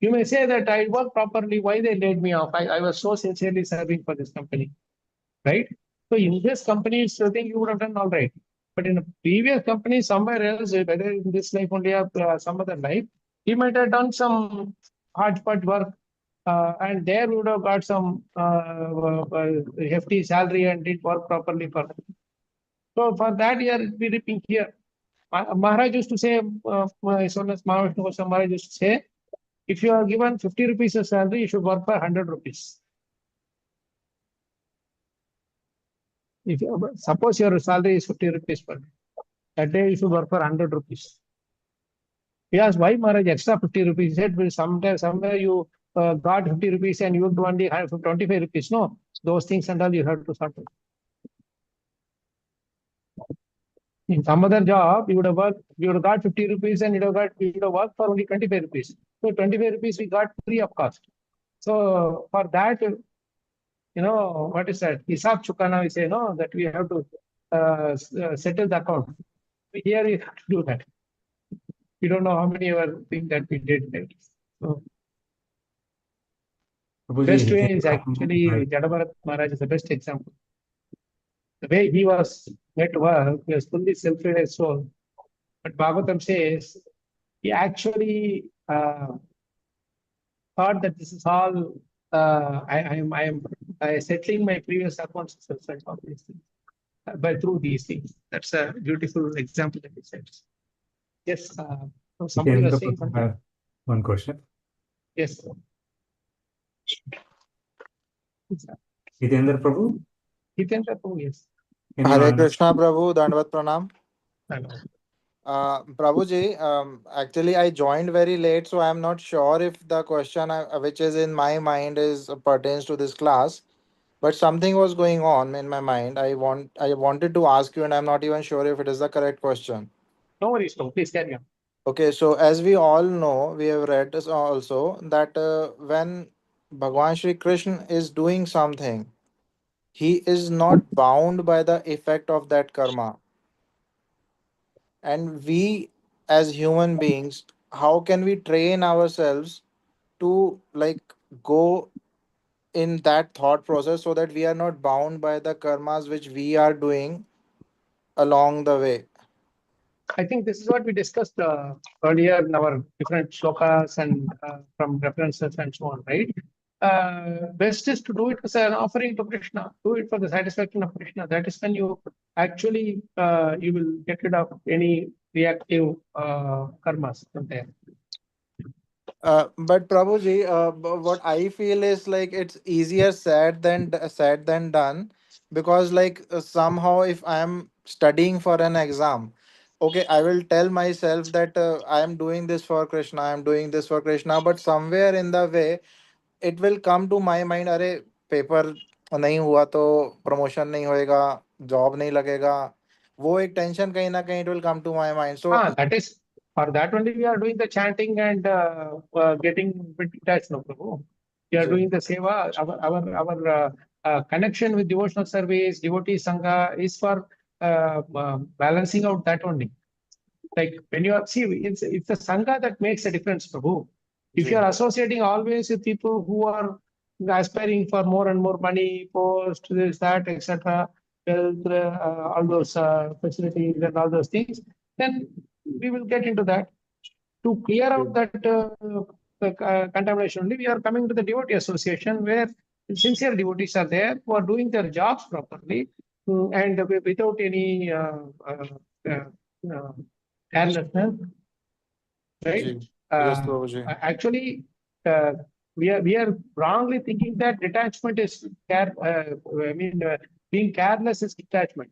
you may say that I work properly. Why they laid me off? I was so sincerely serving for this company, right? So in this company, I think you would have done all right. But in a previous company, somewhere else, whether in this life only or some other life, you might have done some hodgepodge work, and there we would have got some hefty salary and did work properly for them. So for that, you are be reaping here. Maharaj used to say, as soon as Mahavishnu Goswami Maharaj used to say, if you are given 50 rupees of salary, you should work for 100 rupees. If you, suppose your salary is 50 rupees per day, that day you should work for 100 rupees. He asked, why Maharaj extra 50 rupees? He said, well, somewhere you got 50 rupees and you would only have 25 rupees. No, those things and all you have to sort out. In some other job, you would have worked, you would have got 50 rupees and you would have worked for only 25 rupees. So 25 rupees we got free of cost. So for that, what is that? Hisab Chukana, we say, no, that we have to settle the account. Here you have to do that. We don't know how many other things that we did. Right? So, best way is actually Jadabharat Maharaj is the best example. The way he was made to work, he was fully self-realized soul. But Bhagavatam says he actually thought that this is all I am settling my previous accounts as a result of these things. But through these things. That's a beautiful example that he says. Yes. So somebody was saying something. One question. Yes. Hitendra Prabhu? Hitendra Prabhu, yes. Hare Krishna Prabhu, Dandavat Pranam. Hello. Prabhuji, actually I joined very late, so I'm not sure if the question which is in my mind is pertains to this class. But something was going on in my mind. I wanted to ask you, and I'm not even sure if it is the correct question. No worries, no. Please carry on. Okay, so as we all know, we have read this also that when Bhagwan Shri Krishna is doing something, he is not bound by the effect of that karma. And we as human beings, how can we train ourselves to go in that thought process so that we are not bound by the karmas which we are doing along the way? I think this is what we discussed earlier in our different shlokas and from references and so on, right? Best is to do it as an offering to Krishna. Do it for the satisfaction of Krishna. That is when you actually you will get rid of any reactive karmas from there. But Prabhuji, what I feel is like it's easier said than done, because somehow if I am studying for an exam, okay, I will tell myself that I am doing this for Krishna, I am doing this for Krishna, but somewhere in the way it will come to my mind, अरे paper नहीं हुआ तो promotion नहीं होएगा, job नहीं लगेगा, वो एक टेंशन कहीं ना कहीं it will come to my mind. So that is for that only we are doing the chanting and getting bit detached, no Prabhu. We are doing the seva. Our connection with devotional service, devotee sangha is for balancing out that only. Like when you are it's the sangha that makes a difference, Prabhu. If you are associating always with people who are aspiring for more and more money, post, this, that, etc., wealth, all those facilities and all those things, then we will get into that. To clear out that contamination only, we are coming to the devotee association where sincere devotees are there who are doing their jobs properly and without any carelessness. right? Ji. Yes, Prabhuji. Actually, we are wrongly thinking that detachment is being careless is detachment.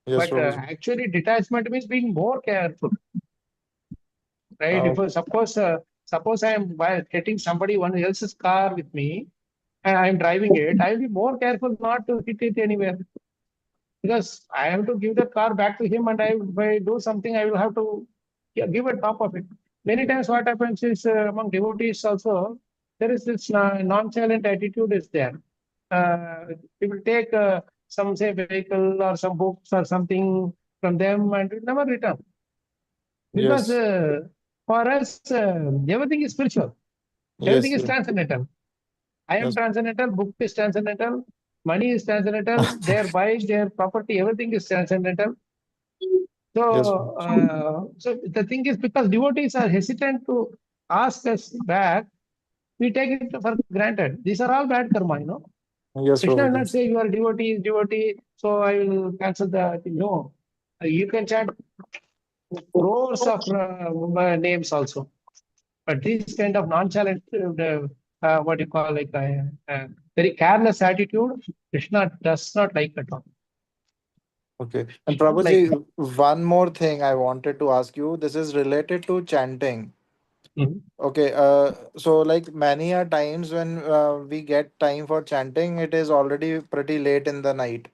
Yes, But Prabhuji. actually, detachment means being more careful, right? If suppose I am getting somebody one else's car with me and I am driving it, I will be more careful not to hit it anywhere, because I have to give the car back to him, and if I do something, I will have to give a top of it. Many times what happens is among devotees also, there is this nonchalant attitude is there. People take some say vehicle or some books or something from them and will never return. Because Yes. for us, everything is spiritual. Everything Yes. is transcendental. I am Yes. transcendental, book is transcendental, money is transcendental, their bike, their property, everything is transcendental. Yes. So the thing is, because devotees are hesitant to ask us back, we take it for granted. These are all bad karma, you know. Yes, Krishna will not Prabhuji. say you are devotee, so I will cancel the thing. No, you can chant crores of names also. But this kind of nonchalant, what you call like very careless attitude, Krishna does not like at all. Okay. And Like, Prabhuji, one more thing I wanted to ask you. This is related to chanting. Okay, so like many a times when we get time for chanting, it is already pretty late in the night.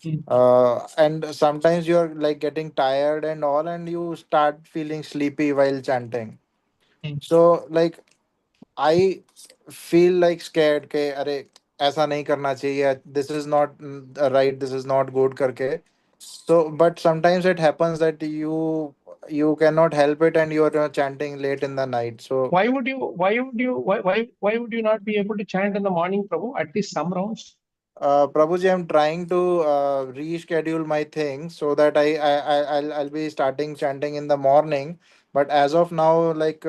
And sometimes you're like getting tired and all, and you start feeling sleepy while chanting. So like I feel like scared के अरे ऐसा नहीं करना चाहिए, this is not right, this is not good करके. So but sometimes it happens that you cannot help it and you're chanting late in the night. So why would you not be able to chant in the morning, Prabhu? At least some rounds. Prabhuji, I'm trying to reschedule my thing so that I'll be starting chanting in the morning. But as of now, like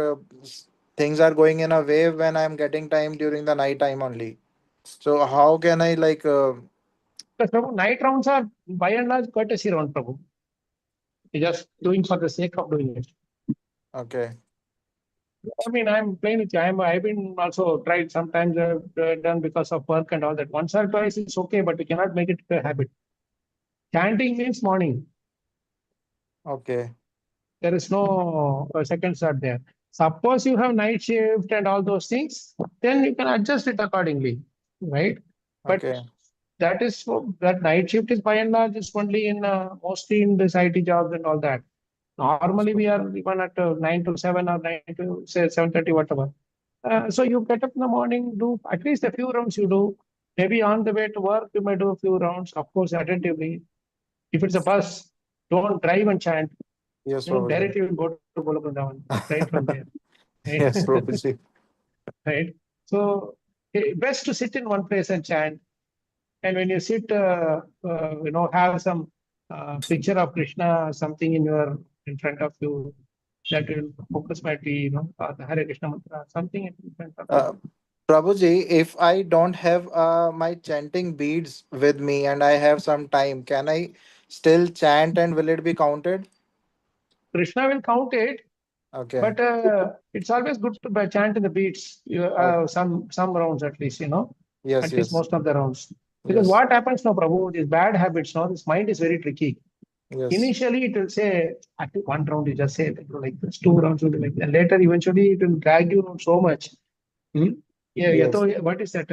things are going in a way when I'm getting time during the night time only. So how can I like? Because Prabhu, night rounds are by and large courtesy round, Prabhu. You're just doing for the sake of doing it. Okay. I mean, I'm playing with you. I've been also tried sometimes done because of work and all that. Once or twice is okay, but you cannot make it a habit. Chanting means morning. Okay. There is no seconds are there. Suppose you have night shift and all those things, then you can adjust it accordingly, right? But Okay. that night shift is by and large is only in mostly in this IT jobs and all that. Normally we are even at 9 to 7 or 9 to say 7:30, whatever. So you get up in the morning, do at least a few rounds you do. Maybe on the way to work, you may do a few rounds, of course, attentively. If it's a bus, don't drive and chant. Yes, You know, Prabhuji. directly you will go to Golokundhavan, right from there. Right? Yes, Prabhuji. Right. So best to sit in one place and chant. And when you sit, have some picture of Krishna, something in front of you, that will focus might be, the Hare Krishna mantra, something in front of you. Prabhuji, if I don't have my chanting beads with me and I have some time, can I still chant and will it be counted? Krishna will count it, Okay. but it's always good to chant in the beats, some rounds at least, Yes, at least yes. most of the rounds. Because Yes. what happens now, Prabhu, these bad habits, this mind is very tricky. Yes. Initially, it will say, I think one round you just say like this, 2 rounds will be like that. And later, eventually, it will drag you so much. Yeah, Yes. what is that?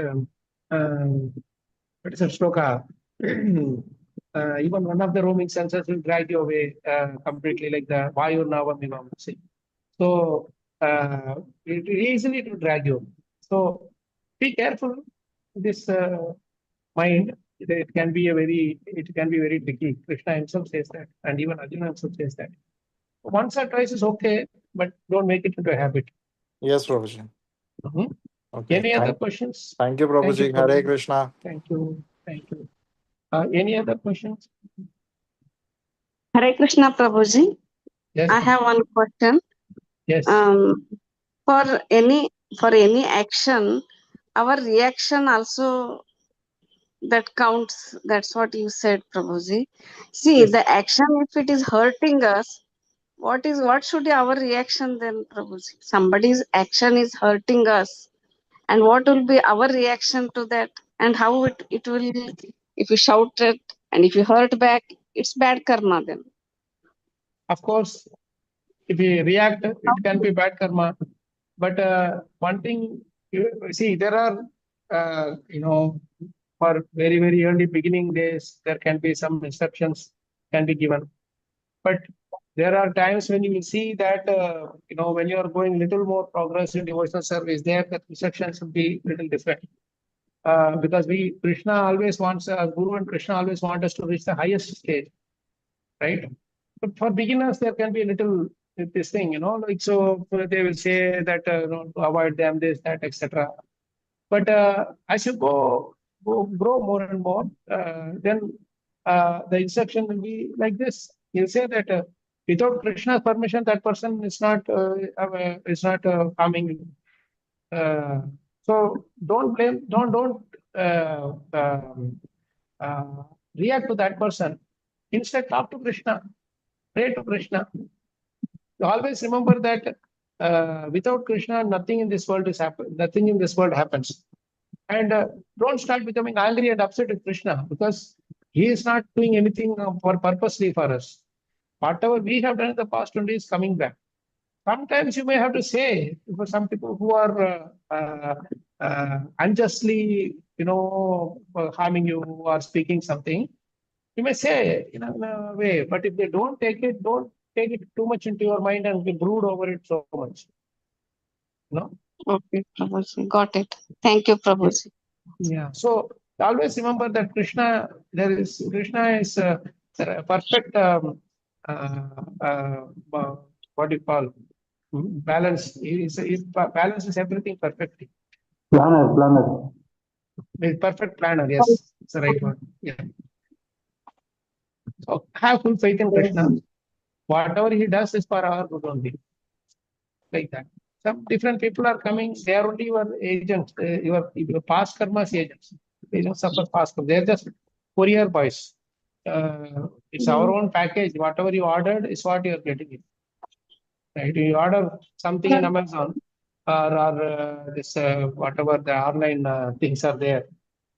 What is that sloka? Even one of the roaming senses will drag you away completely, like the Vayu Navamivam. So it easily to drag you. So be careful. This mind, it can be very tricky. Krishna himself says that, and even Arjuna himself says that. Once or twice is okay, but don't make it into a habit. Yes, Prabhuji. Mhm. Okay. Any other questions? Thank you, Thank you, Prabhuji. Hare Prabhu. Krishna. Thank you. Thank you. Any other questions? Hare Krishna, Prabhuji. Yes. I have one question. Yes. For any action, our reaction also that counts. That's what you said, Prabhuji. See, Yes. the action, if it is hurting us, what should be our reaction then, Prabhuji? Somebody's action is hurting us, and what will be our reaction to that, and how it will, if you shout it and if you hurt back, it's bad karma then. Of course, if we react, it can be bad karma. But one thing, you see, there are, for very, very early beginning days, there can be some instructions can be given. But there are times when you will see that, when you are going little more progress in devotional service, there the instructions will be little different. Because Krishna always wants, Guru and Krishna always want us to reach the highest stage, right? But for beginners, there can be a little this thing, so they will say that to avoid them, this, that, etc. But as you grow more and more, then the instruction will be like this. You'll say that without Krishna's permission, that person is not harming you. So don't blame, don't react to that person. Instead, talk to Krishna, pray to Krishna. Always remember that without Krishna, nothing in this world happens. And don't start becoming angry and upset with Krishna, because he is not doing anything purposely for us. Whatever we have done in the past only is coming back. Sometimes you may have to say, for some people who are unjustly, harming you or speaking something, you may say in a way. But if they don't take it too much into your mind and brood over it so much. No? Okay, Prabhuji, got it. Thank you, Prabhuji. Yeah. So always remember that Krishna is a perfect what do you call balance. He balances everything perfectly. Planner. He's perfect planner. Yes, it's the right word. Yeah. So have full faith in Krishna. Whatever he does is for our good only. Like that. Some different people are coming. They are only your agents. Your past karma's agents. They don't suffer past karma. They're just courier boys. It's our own package. Whatever you ordered is what you are getting it. Right? You order something in Amazon or this whatever the online things are there,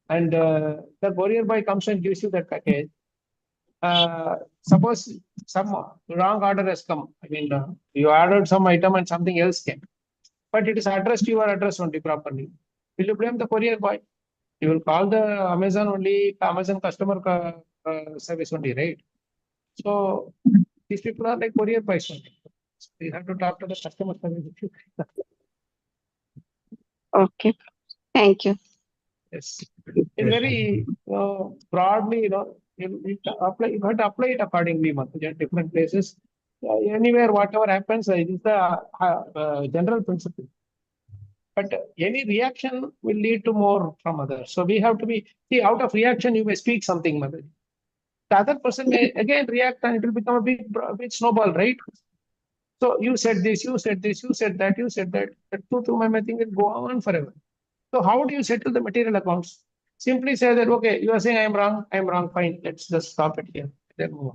and the courier boy comes and gives you that package. Suppose some wrong order has come. I mean, you ordered some item and something else came, but it is addressed to your address only properly. Will you blame the courier boy? You will call the Amazon customer service only, right? So these people are like courier boys only. So you have to talk to the customer service. Okay, thank you. Yes, in very broadly, you have to apply it accordingly, at different places. Anywhere, whatever happens, it is the general principle. But any reaction will lead to more from others. So we have to out of reaction, you may speak something, Mother. The other person may again react and it will become a big snowball, right? So you said this, you said this, you said that, you said that. The two thing will go on forever. So how do you settle the material accounts? Simply say that, okay, you are saying I'm wrong, fine. Let's just stop it here. Then move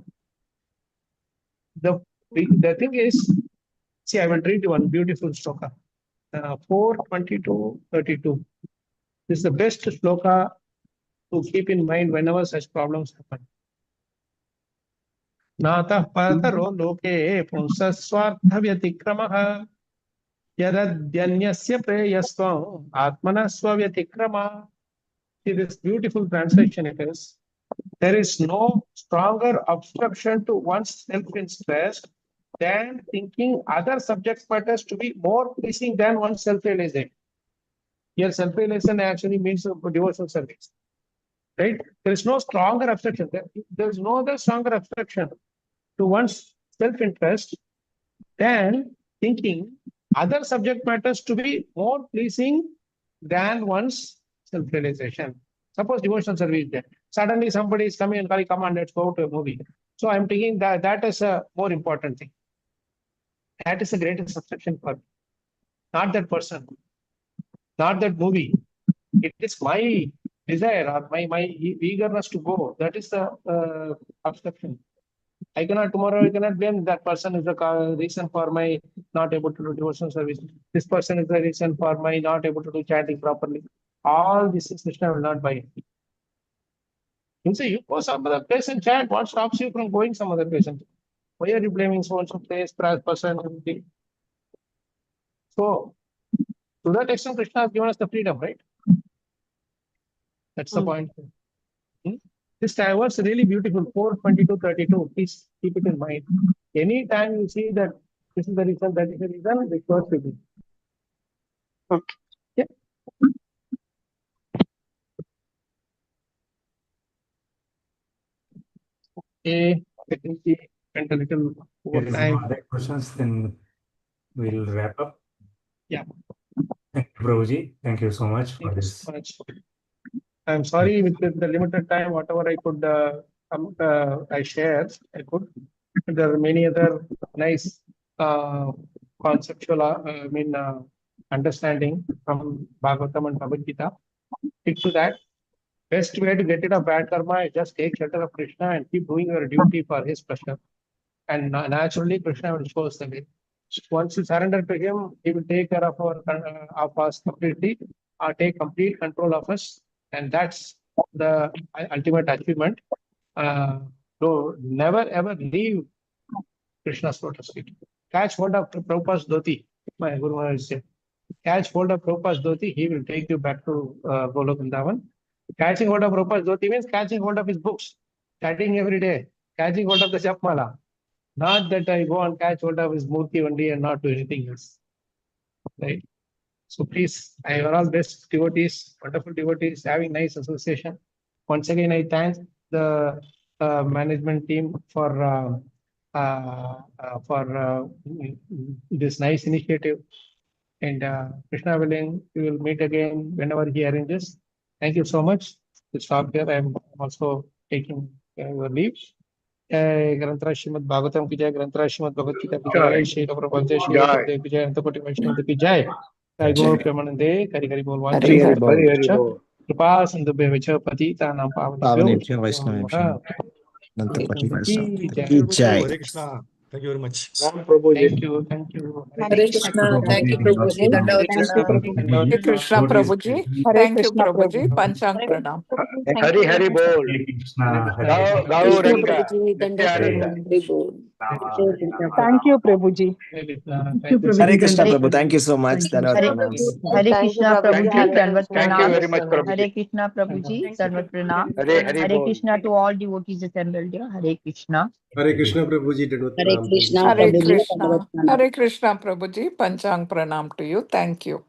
on. The thing is, see, I will read you one beautiful sloka. 4:22:32. This is the best sloka to keep in mind whenever such problems happen. Natah pataro loke punsaswartha vyatikramaha yadadhyanyasya preyasvam atmana swavyatikrama. See, this beautiful translation it is. There is no stronger obstruction to one's self-interest than thinking other subject matters to be more pleasing than one's self-realization. Here, self-realization actually means devotional service. Right? There is no stronger obstruction. There is no other stronger obstruction to one's self-interest than thinking other subject matters to be more pleasing than one's self-realization. Suppose devotional service there. Suddenly somebody is coming and calling, come on, let's go to a movie. So I'm thinking that is a more important thing. That is the greatest obstruction for me. Not that person, not that movie. It is my desire or my eagerness to go. That is the obstruction. Tomorrow I cannot blame that person is the reason for my not able to do devotional service. This person is the reason for my not able to do chanting properly. All this is Krishna will not buy. You say you go some other place and chant. What stops you from going some other place? Why are you blaming so and so place, person, everything? So, to that extent, Krishna has given us the freedom, right? That's the point. This was really beautiful. 4:22:32. Please keep it in mind. Anytime you see that this is the reason, that is the reason, it goes with it. Okay. Yeah. Okay. I think we went a little over There is time. no other questions, then we'll wrap up. Yeah. Thank you, Prabhuji. Thank you so much for Thank you this. so much. I'm sorry with the limited time, whatever I could, I shared, I could. There are many other nice conceptual, understanding from Bhagavatam and Bhagavad Gita. Stick to that. Best way to get rid of bad karma is just take shelter of Krishna and keep doing your duty for his pleasure. And naturally, Krishna will show us the way. Once you surrender to him, he will take care of us completely, take complete control of us. And that's the ultimate achievement. So never ever leave Krishna's lotus feet. Catch hold of Prabhupada's dhoti. My Guru Maharaj said, catch hold of Prabhupada's dhoti, he will take you back to Golok Vrindavan. Catching hold of Prabhupada's dhoti means catching hold of his books, studying every day, catching hold of the Japmala. Not that I go and catch hold of his murti only and not do anything else. Right? So please, I are all best devotees, wonderful devotees, having nice association. Once again, I thank the management team for this nice initiative. And Krishna willing, we will meet again whenever he arranges. Thank you so much. To stop here, I am also taking your leave. ग्रंथराज Shrimad Bhagavatam की जय, ग्रंथराज श्रीमद् भगवद गीता की जय, श्री प्रभुपाद जय, श्री गुरुदेव की जय, अंतकोटि वैष्णव की जय, जय गौर प्रेमानंदे, हरि हरि बोल, वांछा कृपा सिंधुभ्यः च पतितानां पावनेभ्यो वैष्णवेभ्यो की जय। Hare Krishna. Thank you very much. Thank you, thank you. Hare Krishna. Thank you, Prabhuji. Dandavat pranam. Hare Krishna Prabhuji. Thank you, Prabhuji. Panchang Pranam. Hari Hari Bol. Gau Ranga. Prabhuji. Dandavat Pranam. Thank you, Prabhuji. Hare Krishna Prabhu. Thank you so much. Dandavat pranam. Hare Krishna Prabhuji, Dandavat Thank you Pranam. very much, Prabhuji. Hare Krishna Prabhuji, Dandavat Pranam. Hare Hare Bol. Krishna to all devotees assembled here. Hare Krishna. Hare Krishna Prabhuji. Dandavat Hare pranam. Krishna. Hare Prabhuji. Krishna. Hare Krishna Prabhuji. Panchang Pranam to you. Thank you.